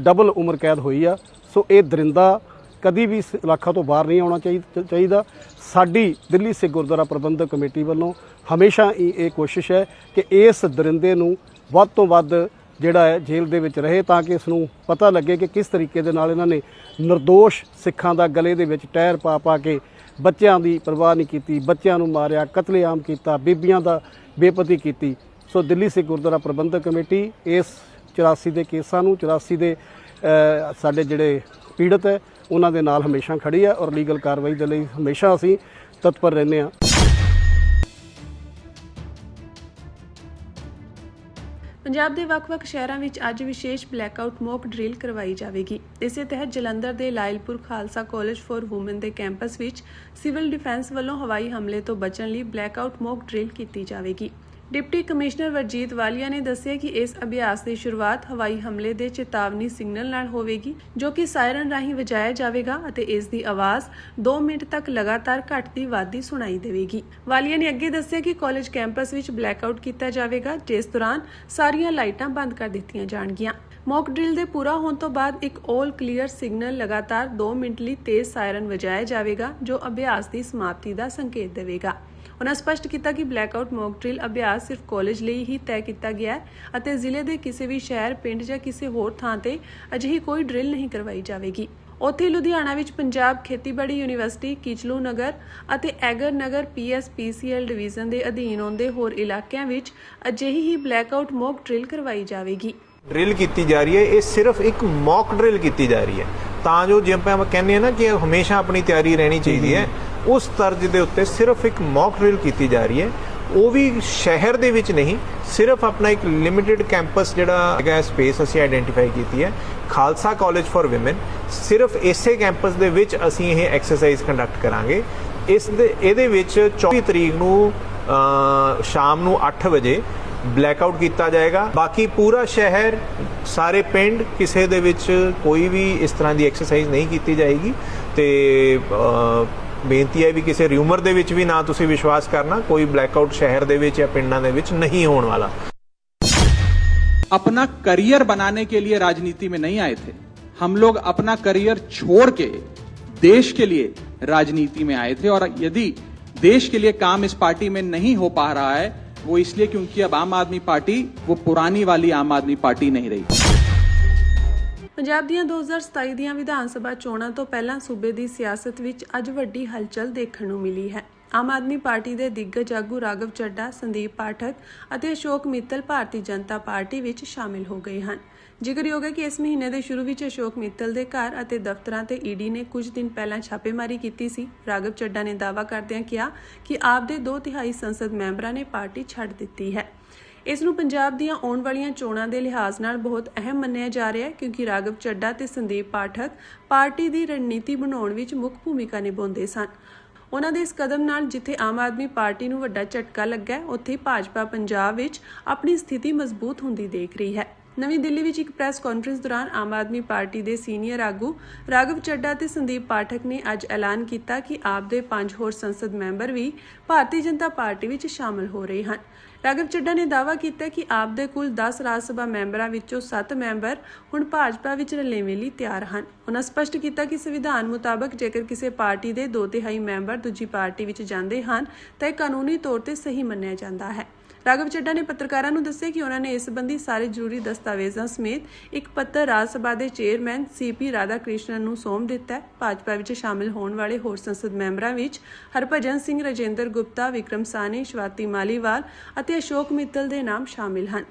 ਡਬਲ ਉਮਰ ਕੈਦ ਹੋਈ ਆ। ਸੋ ਇਹ ਦਰਿੰਦਾ ਕਦੀ ਵੀ ਇਸ ਇਲਾਕਾ ਤੋਂ ਬਾਹਰ ਨਹੀਂ ਆਉਣਾ ਚਾਹੀਦਾ। ਸਾਡੀ ਦਿੱਲੀ ਸਿੱਖ ਗੁਰਦੁਆਰਾ ਪ੍ਰਬੰਧਕ ਕਮੇਟੀ ਵੱਲੋਂ ਹਮੇਸ਼ਾ ਹੀ ਇਹ ਕੋਸ਼ਿਸ਼ ਹੈ ਕਿ ਇਸ ਦਰਿੰਦੇ ਨੂੰ ਵੱਧ ਤੋਂ ਵੱਧ ਜਿਹੜਾ ਹੈ ਜੇਲ੍ਹ ਦੇ ਵਿੱਚ ਰਹੇ, ਤਾਂ ਕਿ ਇਸ ਨੂੰ ਪਤਾ ਲੱਗੇ ਕਿ ਕਿਸ ਤਰੀਕੇ ਦੇ ਨਾਲ ਇਹਨਾਂ ਨੇ ਨਿਰਦੋਸ਼ ਸਿੱਖਾਂ ਦਾ ਗਲੇ ਦੇ ਵਿੱਚ ਟਾਇਰ ਪਾ ਕੇ ਬੱਚਿਆਂ ਦੀ ਪਰਵਾਹ ਨਹੀਂ ਕੀਤੀ, ਬੱਚਿਆਂ ਨੂੰ ਮਾਰਿਆ, ਕਤਲੇਆਮ ਕੀਤਾ, ਬੀਬੀਆਂ ਦਾ ਬੇਪਤੀ ਕੀਤੀ। ਸੋ ਦਿੱਲੀ ਸਿੱਖ ਗੁਰਦੁਆਰਾ ਪ੍ਰਬੰਧਕ ਕਮੇਟੀ ਇਸ 84 ਦੇ ਕੇਸਾਂ ਨੂੰ, 84 ਦੇ ਸਾਡੇ ਜਿਹੜੇ ਪੀੜਤ ਹੈ ਉਹਨਾਂ ਦੇ ਨਾਲ ਹਮੇਸ਼ਾ ਖੜੀ ਹੈ ਔਰ ਲੀਗਲ ਕਾਰਵਾਈ ਦੇ ਲਈ ਹਮੇਸ਼ਾ ਅਸੀਂ ਤਤਪਰ ਰਹਿੰਦੇ ਹਾਂ। ਪੰਜਾਬ ਦੇ ਵੱਖ-ਵੱਖ ਸ਼ਹਿਰਾਂ ਵਿੱਚ ਅੱਜ ਵਿਸ਼ੇਸ਼ ਬਲੈਕਆਊਟ ਮੌਕ ਡਰਿਲ ਕਰਵਾਈ ਜਾਵੇਗੀ। ਇਸੇ ਤਹਿਤ ਜਲੰਧਰ ਦੇ Lyallpur Khalsa college for woman ਦੇ ਕੈਂਪਸ ਵਿੱਚ ਸਿਵਲ ਡਿਫੈਂਸ ਵੱਲੋਂ ਹਵਾਈ ਹਮਲੇ ਤੋਂ ਬਚਣ ਲਈ ਬਲੈਕਆਊਟ ਮੌਕ ਡਰਿਲ ਕੀਤੀ ਜਾਵੇਗੀ। ਡਿਪਟੀ ਕਮਿਸ਼ਨਰ ਵਰਜੀਤ ਵਾਲੀਆ ਨੇ ਦੱਸਿਆ ਕਿ ਇਸ ਅਭਿਆਸ ਦੀ ਸ਼ੁਰੂਆਤ ਹਵਾਈ ਹਮਲੇ ਦੇ ਚੇਤਾਵਨੀ ਸਿਗਨਲ ਨਾਲ ਹੋਵੇਗੀ, ਜੋ ਕਿ ਸਾਇਰਨ ਰਾਹੀਂ ਵਜਾਇਆ ਜਾਵੇਗਾ ਅਤੇ ਇਸ ਦੀ ਆਵਾਜ਼ 2 ਮਿੰਟ ਤੱਕ ਲਗਾਤਾਰ ਘਟਦੀ ਵੱਧਦੀ ਸੁਣਾਈ ਦੇਵੇਗੀ। ਵਾਲੀਆ ਨੇ ਅੱਗੇ ਦੱਸਿਆ ਕਿ ਕਾਲਜ ਕੈਂਪਸ ਵਿੱਚ ਬਲੈਕਆਊਟ ਕੀਤਾ ਜਾਵੇਗਾ, ਜਿਸ ਦੌਰਾਨ ਸਾਰੀਆਂ ਲਾਈਟਾਂ ਬੰਦ ਕਰ ਦਿੱਤੀਆਂ ਜਾਣਗੀਆਂ। ਮੌਕ ਡਰਿਲ ਦੇ ਪੂਰਾ ਹੋਣ ਤੋਂ ਬਾਅਦ ਇੱਕ ਆਲ ਕਲੀਅਰ ਸਿਗਨਲ ਲਗਾਤਾਰ 2 ਮਿੰਟ ਲਈ ਤੇਜ਼ ਸਾਇਰਨ ਵਜਾਇਆ ਜਾਵੇਗਾ, ਜੋ ਅਭਿਆਸ ਦੀ ਸਮਾਪਤੀ ਦਾ ਸੰਕੇਤ ਦੇਵੇਗਾ। ਉਨ੍ਹਾਂ ਸਪਸ਼ਟ ਕੀਤਾ ਕਿ ਬਲੈਕਆਊਟ ਮੌਕ ਡਰਿਲ ਅਭਿਆਸ ਸਿਰਫ ਕਾਲਜ ਲਈ ਹੀ ਤੈਅ ਕੀਤਾ ਗਿਆ ਹੈ ਅਤੇ ਜ਼ਿਲ੍ਹੇ ਦੇ ਕਿਸੇ ਵੀ ਸ਼ਹਿਰ, ਪਿੰਡ ਜਾਂ ਕਿਸੇ ਹੋਰ ਥਾਂ ਤੇ ਅਜਿਹੀ ਕੋਈ ਡਰਿਲ ਨਹੀਂ ਕਰਵਾਈ ਜਾਵੇਗੀ। ਉੱਥੇ ਲੁਧਿਆਣਾ ਵਿੱਚ ਪੰਜਾਬ ਖੇਤੀਬਾੜੀ ਯੂਨੀਵਰਸਿਟੀ, ਕਿਚਲੂ ਨਗਰ ਅਤੇ ਐਗਰ ਨਗਰ PSPCL ਡਿਵੀਜ਼ਨ ਦੇ ਅਧੀਨ ਆਉਂਦੇ ਹੋਰ ਇਲਾਕਿਆਂ ਵਿੱਚ ਅਜਿਹੀ ਹੀ ਬਲੈਕਆਊਟ ਮੌਕ ਡਰਿਲ ਕਰਵਾਈ ਜਾਵੇਗੀ। ਡਰਿਲ ਕੀਤੀ ਜਾ ਰਹੀ ਹੈ, ਇਹ ਸਿਰਫ ਇੱਕ ਮੌਕ ਡਰਿਲ ਕੀਤੀ ਜਾ ਰਹੀ ਹੈ ਤਾਂ ਜੋ ਜਿਵੇਂ ਆਪਾਂ ਕਹਿੰਦੇ ਆ ਨਾ ਕਿ ਹਮੇਸ਼ਾ ਆਪਣੀ ਤਿਆਰੀ ਰਹਿਣੀ ਚਾਹੀਦੀ ਹੈ, ਉਸ ਤਰਜ਼ ਦੇ ਉੱਤੇ ਸਿਰਫ ਇੱਕ ਮੌਕ ਡਰਿਲ ਕੀਤੀ ਜਾ ਰਹੀ ਹੈ। ਉਹ ਵੀ ਸ਼ਹਿਰ ਦੇ ਵਿੱਚ ਨਹੀਂ, ਸਿਰਫ ਆਪਣਾ ਇੱਕ ਲਿਮਿਟਿਡ ਕੈਂਪਸ ਜਿਹੜਾ ਹੈਗਾ ਸਪੇਸ ਅਸੀਂ ਆਇਡੈਂਟੀਫਾਈ ਕੀਤੀ ਹੈ, ਖਾਲਸਾ ਕਾਲਜ ਫॉर ਵਿਮਨ। ਸਿਰਫ ਇਸੇ ਕੈਂਪਸ ਦੇ ਵਿੱਚ ਅਸੀਂ ਇਹ ਐਕਸਰਸਾਈਜ਼ ਕੰਡਕਟ ਕਰਾਂਗੇ। ਇਹਦੇ ਵਿੱਚ 24 ਤਰੀਕ ਨੂੰ ਸ਼ਾਮ ਨੂੰ 8 ਵਜੇ ਬਲੈਕਆਊਟ ਕੀਤਾ ਜਾਏਗਾ। ਬਾਕੀ ਪੂਰਾ ਸ਼ਹਿਰ, ਸਾਰੇ ਪਿੰਡ, ਕਿਸੇ ਦੇ ਵਿੱਚ ਕੋਈ ਵੀ ਇਸ ਤਰ੍ਹਾਂ ਦੀ ਐਕਸਰਸਾਈਜ਼ ਨਹੀਂ ਕੀਤੀ ਜਾਏਗੀ। ਤੇ ਬੇਨਤੀ ਹੈ ਵੀ ਕਿਸੇ ਰਿਊਮਰ ਦੇ ਵਿੱਚ ਵੀ ਨਾ ਤੁਸੀਂ ਵਿਸ਼ਵਾਸ ਕਰਨਾ, ਕੋਈ ਬਲੈਕਆਊਟ ਸ਼ਹਿਰ ਦੇ ਵਿੱਚ ਜਾਂ ਪਿੰਡਾਂ ਦੇ ਵਿੱਚ नहीं होने वाला। अपना करियर बनाने के लिए राजनीति में नहीं आए थे, हम लोग अपना करियर छोड़ के देश के लिए राजनीति में आए थे। और यदि देश के लिए काम इस पार्टी में नहीं हो पा रहा है, वो इसलिए क्योंकि अब आम आदमी पार्टी वो पुरानी वाली आम आदमी पार्टी नहीं रही। ਪੰਜਾਬ ਦੀਆਂ 2027 ਦੀਆਂ ਵਿਧਾਨ ਸਭਾ ਚੋਣਾਂ ਤੋਂ ਪਹਿਲਾਂ ਸੂਬੇ ਦੀ ਸਿਆਸਤ ਵਿੱਚ ਅੱਜ ਵੱਡੀ ਹਲਚਲ ਦੇਖਣ ਨੂੰ ਮਿਲੀ ਹੈ। ਆਮ ਆਦਮੀ ਪਾਰਟੀ ਦੇ ਦਿੱਗਜ ਆਗੂ ਰਾਘਵ ਚੱਡਾ, ਸੰਦੀਪ ਪਾਠਕ ਅਤੇ ਅਸ਼ੋਕ ਮਿੱਤਲ ਭਾਰਤੀ ਜਨਤਾ ਪਾਰਟੀ ਵਿੱਚ ਸ਼ਾਮਿਲ ਹੋ ਗਏ ਹਨ। ਜ਼ਿਕਰਯੋਗ ਹੈ ਕਿ ਇਸ ਮਹੀਨੇ ਦੇ ਸ਼ੁਰੂ ਵਿੱਚ ਅਸ਼ੋਕ ਮਿੱਤਲ ਦੇ ਘਰ ਅਤੇ ਦਫ਼ਤਰਾਂ ਤੇ ਈਡੀ ਨੇ ਕੁਝ ਦਿਨ ਪਹਿਲਾਂ ਛਾਪੇਮਾਰੀ ਕੀਤੀ ਸੀ। ਰਾਘਵ ਚੱਡਾ ਨੇ ਦਾਅਵਾ ਕਰਦਿਆਂ ਕਿਹਾ ਕਿ ਆਪ ਦੇ 2/3 ਸੰਸਦ ਮੈਂਬਰਾਂ ਨੇ ਪਾਰਟੀ ਛੱਡ ਦਿੱਤੀ ਹੈ। ਇਸ ਨੂੰ ਪੰਜਾਬ ਦੀਆਂ ਆਉਣ ਵਾਲੀਆਂ ਚੋਣਾਂ ਦੇ ਲਿਹਾਜ਼ ਨਾਲ ਬਹੁਤ ਅਹਿਮ ਮੰਨਿਆ ਜਾ ਰਿਹਾ ਹੈ, ਕਿਉਂਕਿ ਰਾਘਵ ਚੱਡਾ ਤੇ ਸੰਦੀਪ ਪਾਠਕ ਪਾਰਟੀ ਦੀ ਰਣਨੀਤੀ ਬਣਾਉਣ ਵਿੱਚ ਮੁੱਖ ਭੂਮਿਕਾ ਨਿਭਾਉਂਦੇ ਸਨ। ਉਹਨਾਂ ਦੇ ਇਸ ਕਦਮ ਨਾਲ ਜਿੱਥੇ ਆਮ ਆਦਮੀ ਪਾਰਟੀ ਨੂੰ ਵੱਡਾ ਝਟਕਾ ਲੱਗਾ, ਉੱਥੇ ਭਾਜਪਾ ਪੰਜਾਬ ਵਿੱਚ ਆਪਣੀ ਸਥਿਤੀ ਮਜ਼ਬੂਤ ਹੁੰਦੀ ਦੇਖ ਰਹੀ ਹੈ। ਨਵੀਂ ਦਿੱਲੀ ਵਿੱਚ ਇੱਕ ਪ੍ਰੈਸ ਕਾਨਫਰੰਸ ਦੌਰਾਨ ਆਮ ਆਦਮੀ ਪਾਰਟੀ ਦੇ ਸੀਨੀਅਰ ਆਗੂ ਰਾਘਵ ਚੱਡਾ ਤੇ ਸੰਦੀਪ ਪਾਠਕ ਨੇ ਅੱਜ ਐਲਾਨ ਕੀਤਾ ਕਿ ਆਪ ਦੇ 5 ਹੋਰ ਸੰਸਦ ਮੈਂਬਰ ਵੀ ਭਾਰਤੀ ਜਨਤਾ ਪਾਰਟੀ ਵਿੱਚ ਸ਼ਾਮਲ ਹੋ ਰਹੇ ਹਨ। ਰਾਘਵ ਚੱਡਾ ਨੇ ਦਾਅਵਾ ਕੀਤਾ ਕਿ ਆਪ ਦੇ ਕੁੱਲ 10 ਰਾਜ ਸਭਾ ਮੈਂਬਰਾਂ ਵਿੱਚੋਂ 7 ਮੈਂਬਰ ਹੁਣ ਭਾਜਪਾ ਵਿੱਚ ਰਲੇਵੇਂ ਲਈ ਤਿਆਰ ਹਨ। ਉਹਨਾਂ ਸਪਸ਼ਟ ਕੀਤਾ ਕਿ ਸੰਵਿਧਾਨ ਮੁਤਾਬਕ ਜੇਕਰ ਕਿਸੇ ਪਾਰਟੀ ਦੇ 2/3 ਮੈਂਬਰ ਦੂਜੀ ਪਾਰਟੀ ਵਿੱਚ ਜਾਂਦੇ ਹਨ ਤਾਂ ਇਹ ਕਾਨੂੰਨੀ ਤੌਰ ਤੇ ਸਹੀ ਮੰਨਿਆ ਜਾਂਦਾ ਹੈ। ਰਾਘਵ ਚੱਡਾ ਨੇ ਪੱਤਰਕਾਰਾਂ ਨੂੰ ਦੱਸਿਆ ਕਿ ਉਹਨਾਂ ਨੇ ਇਸ ਸੰਬੰਧੀ ਸਾਰੇ ਜ਼ਰੂਰੀ ਦਸਤਾਵੇਜ਼ਾਂ ਸਮੇਤ ਇੱਕ ਪੱਤਰ ਰਾਜ ਸਭਾ ਦੇ ਚੇਅਰਮੈਨ CP ਰਾਧਾ ਕ੍ਰਿਸ਼ਨਨ ਨੂੰ ਸੌਂਪ ਦਿੱਤਾ ਹੈ। ਭਾਜਪਾ ਵਿੱਚ ਸ਼ਾਮਿਲ ਹੋਣ ਵਾਲੇ ਹੋਰ ਸੰਸਦ ਮੈਂਬਰਾਂ ਵਿੱਚ ਹਰਭਜਨ ਸਿੰਘ, ਰਾਜੇਂਦਰ ਗੁਪਤਾ, ਵਿਕਰਮ ਸਾਹਨੀ, ਸ਼ਵਾਤੀ ਮਾਲੀਵਾਲ ਅਤੇ ਅਸ਼ੋਕ ਮਿੱਤਲ ਦੇ ਨਾਮ ਸ਼ਾਮਿਲ ਹਨ।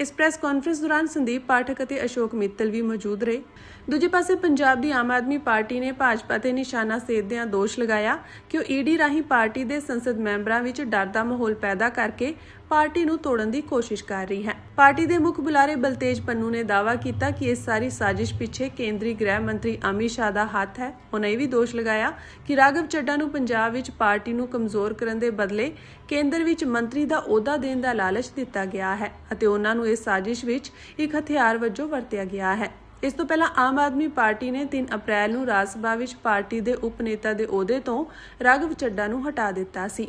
ਇਸ ਪ੍ਰੈਸ ਕਾਨਫਰੰਸ ਦੌਰਾਨ ਸੰਦੀਪ ਪਾਠਕ ਅਤੇ ਅਸ਼ੋਕ ਮਿੱਤਲ ਵੀ ਮੌਜੂਦ ਰਹੇ। ਦੂਜੇ ਪਾਸੇ ਪੰਜਾਬ ਦੀ ਆਮ ਆਦਮੀ ਪਾਰਟੀ ਨੇ ਭਾਜਪਾ ਤੇ ਨਿਸ਼ਾਨਾ ਸਾਧਦਿਆਂ ਦੋਸ਼ ਲਗਾਇਆ ਕਿ ਉਹ ਈਡੀ ਰਾਹੀਂ ਪਾਰਟੀ ਦੇ ਸੰਸਦ ਮੈਂਬਰਾਂ ਵਿੱਚ ਡਰ ਦਾ ਮਾਹੌਲ ਪੈਦਾ ਕਰਕੇ ਪਾਰਟੀ ਨੂੰ ਤੋੜਨ ਦੀ ਕੋਸ਼ਿਸ਼ ਕਰ ਰਹੀ ਹੈ। ਪਾਰਟੀ ਦੇ ਮੁੱਖ ਬੁਲਾਰੇ ਬਲਤੇਜ ਪੰਨੂ ਨੇ ਦਾਅਵਾ ਕੀਤਾ ਕਿ ਇਸ ਸਾਰੀ ਸਾਜ਼ਿਸ਼ ਪਿੱਛੇ ਕੇਂਦਰੀ ਗ੍ਰਹਿ ਮੰਤਰੀ ਅਮਿਤ ਸ਼ਾਹ ਦਾ ਹੱਥ ਹੈ। ਉਹਨਾਂ ਇਹ ਵੀ ਦੋਸ਼ ਲਗਾਇਆ ਕਿ ਰਾਘਵ ਚੱਡਾ ਨੂੰ ਪੰਜਾਬ ਵਿੱਚ ਪਾਰਟੀ ਨੂੰ ਕਮਜ਼ੋਰ ਕਰਨ ਦੇ ਬਦਲੇ ਕੇਂਦਰ ਵਿੱਚ ਮੰਤਰੀ ਦਾ ਅਹੁਦਾ ਦੇਣ ਦਾ ਲਾਲਚ ਦਿੱਤਾ ਗਿਆ ਹੈ ਅਤੇ ਉਹਨਾਂ ਨੂੰ ਇਸ ਸਾਜ਼ਿਸ਼ ਵਿੱਚ ਇੱਕ ਹਥਿਆਰ ਵਜੋਂ ਵਰਤਿਆ ਗਿਆ ਹੈ। ਇਸ ਤੋਂ ਪਹਿਲਾਂ ਆਮ ਆਦਮੀ ਪਾਰਟੀ ਨੇ 3 ਅਪ੍ਰੈਲ ਨੂੰ ਰਾਜ ਸਭਾ ਵਿੱਚ ਪਾਰਟੀ ਦੇ ਉਪ ਨੇਤਾ ਦੇ ਅਹੁਦੇ ਤੋਂ ਰਾਘਵ ਚੱਡਾ ਨੂੰ ਹਟਾ ਦਿੱਤਾ ਸੀ।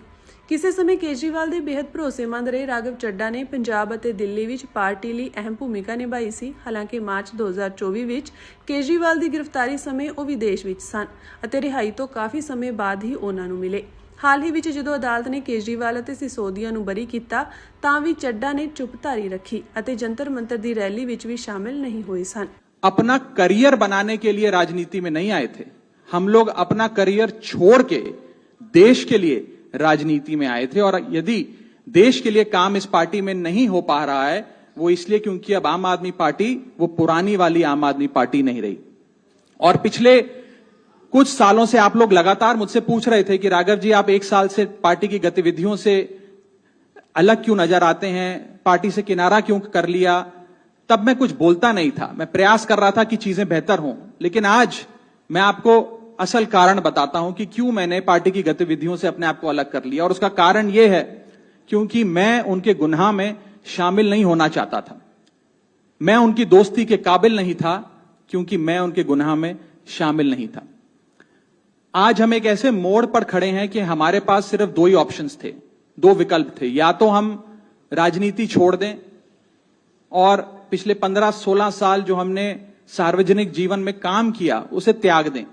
ਕਿਸੇ ਸਮੇਂ ਕੇਜਰੀਵਾਲ ਦੇ ਬੇहद ਭਰੋਸੇਮੰਦ ਰਹੇ ਰਾਘਵ ਚੱਡਾ ਨੇ ਪੰਜਾਬ ਅਤੇ ਦਿੱਲੀ ਵਿੱਚ ਪਾਰਟੀ ਲਈ ਅਹਿਮ ਭੂਮਿਕਾ ਨਿਭਾਈ ਸੀ। ਹਾਲਾਂਕਿ ਮਾਰਚ 2024 ਵਿੱਚ ਕੇਜਰੀਵਾਲ ਦੀ ਗ੍ਰਿਫਤਾਰੀ ਸਮੇਂ ਉਹ ਵਿਦੇਸ਼ ਵਿੱਚ ਸਨ ਅਤੇ ਰਿਹਾਈ ਤੋਂ ਕਾਫੀ ਸਮੇਂ ਬਾਅਦ ਹੀ ਉਹਨਾਂ ਨੂੰ ਮਿਲੇ। ਹਾਲ ਹੀ ਵਿੱਚ ਜਦੋਂ ਅਦਾਲਤ ਨੇ ਕੇਜਰੀਵਾਲ ਅਤੇ ਸਿਸੋਦੀਆ ਨੂੰ ਬਰੀ ਕੀਤਾ ਤਾਂ ਵੀ ਚੱਡਾ ਨੇ ਚੁੱਪ ਧਾਰੀ ਰੱਖੀ ਅਤੇ ਜੰਤਰ ਮੰਤਰ ਦੀ ਰੈਲੀ ਵਿੱਚ ਵੀ ਸ਼ਾਮਿਲ ਨਹੀਂ ਹੋਏ ਸਨ। अपना करियर बनाने के लिए राजनीति में नहीं आए थे, हम लोग अपना करियर छोड़ के देश के लिए राजनीति में आए थे। और यदि देश के लिए काम इस पार्टी में नहीं हो पा रहा है, वो इसलिए क्योंकि अब आम आदमी पार्टी वो पुरानी वाली आम आदमी पार्टी नहीं रही। और पिछले कुछ सालों से आप लोग लगातार मुझसे पूछ रहे थे कि राघव जी, आप 1 साल से पार्टी की गतिविधियों से अलग क्यों नजर आते हैं, पार्टी से किनारा क्यों कर लिया। तब मैं कुछ बोलता नहीं था, मैं प्रयास कर रहा था कि चीजें बेहतर हों। लेकिन आज मैं आपको असल कारण बताता हूं कि क्यों मैंने पार्टी की गतिविधियों से अपने आप को अलग कर लिया। और उसका कारण यह है क्योंकि मैं उनके गुनाह में शामिल नहीं होना चाहता था, मैं उनकी दोस्ती के काबिल नहीं था क्योंकि मैं उनके गुनाह में शामिल नहीं था। आज हम एक ऐसे मोड़ पर खड़े हैं कि हमारे पास सिर्फ 2 ही ऑप्शंस थे, 2 विकल्प थे। या तो हम राजनीति छोड़ दें और पिछले 15-16 साल जो हमने सार्वजनिक जीवन में काम किया उसे त्याग दें,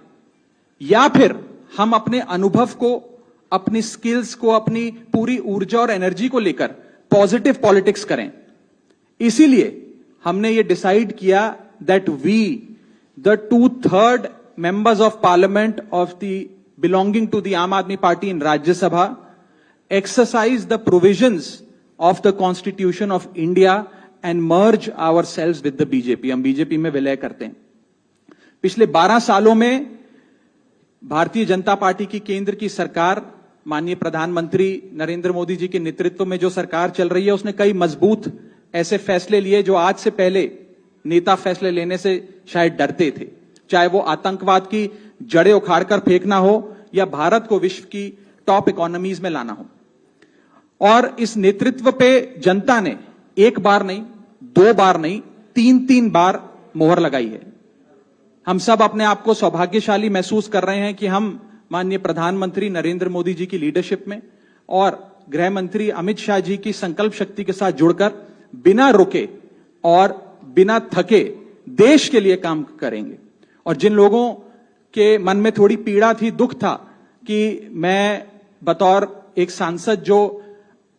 या फिर हम अपने अनुभव को, अपनी स्किल्स को, अपनी पूरी ऊर्जा और एनर्जी को लेकर पॉजिटिव पॉलिटिक्स करें। इसीलिए हमने ये डिसाइड किया that we the 2/3 members of parliament of the belonging to the Aam Aadmi Party in Rajya Sabha exercise the provisions of the Constitution of India and merge ourselves with the BJP। हम BJP में विलय करते हैं। पिछले 12 सालों में Bharatiya Janata party की केंद्र की सरकार, माननीय प्रधानमंत्री नरेंद्र मोदी जी के नेतृत्व में जो सरकार चल रही है, उसने कई मजबूत ऐसे फैसले लिए जो आज से पहले नेता फैसले लेने से शायद डरते थे, चाहे वो आतंकवाद की जड़ें उखाड़कर फेंकना हो या भारत को विश्व की टॉप इकोनॉमीज में लाना हो। और इस नेतृत्व पे जनता ने एक बार नहीं, 2 बार नहीं, 3 बार मोहर लगाई है। हम सब अपने आप को सौभाग्यशाली महसूस कर रहे हैं कि हम माननीय प्रधानमंत्री नरेंद्र मोदी जी की लीडरशिप में और गृह मंत्री अमित शाह जी की संकल्प शक्ति के साथ जुड़कर बिना रुके और बिना थके देश के लिए काम करेंगे। और जिन लोगों के मन में थोड़ी पीड़ा थी, दुख था कि मैं बतौर एक सांसद जो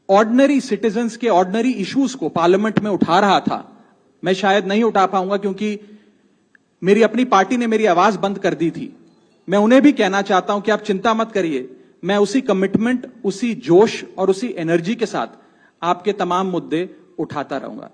ऑर्डिनरी सिटीजन्स के ऑर्डिनरी इश्यूज को पार्लियामेंट में उठा रहा था, मैं शायद नहीं उठा पाऊंगा क्योंकि मेरी अपनी पार्टी ने मेरी आवाज बंद कर दी थी। मैं उन्हें भी कहना चाहता हूं कि आप चिंता मत करिए, मैं उसी कमिटमेंट, उसी जोश और उसी एनर्जी के साथ आपके तमाम मुद्दे उठाता रहूंगा।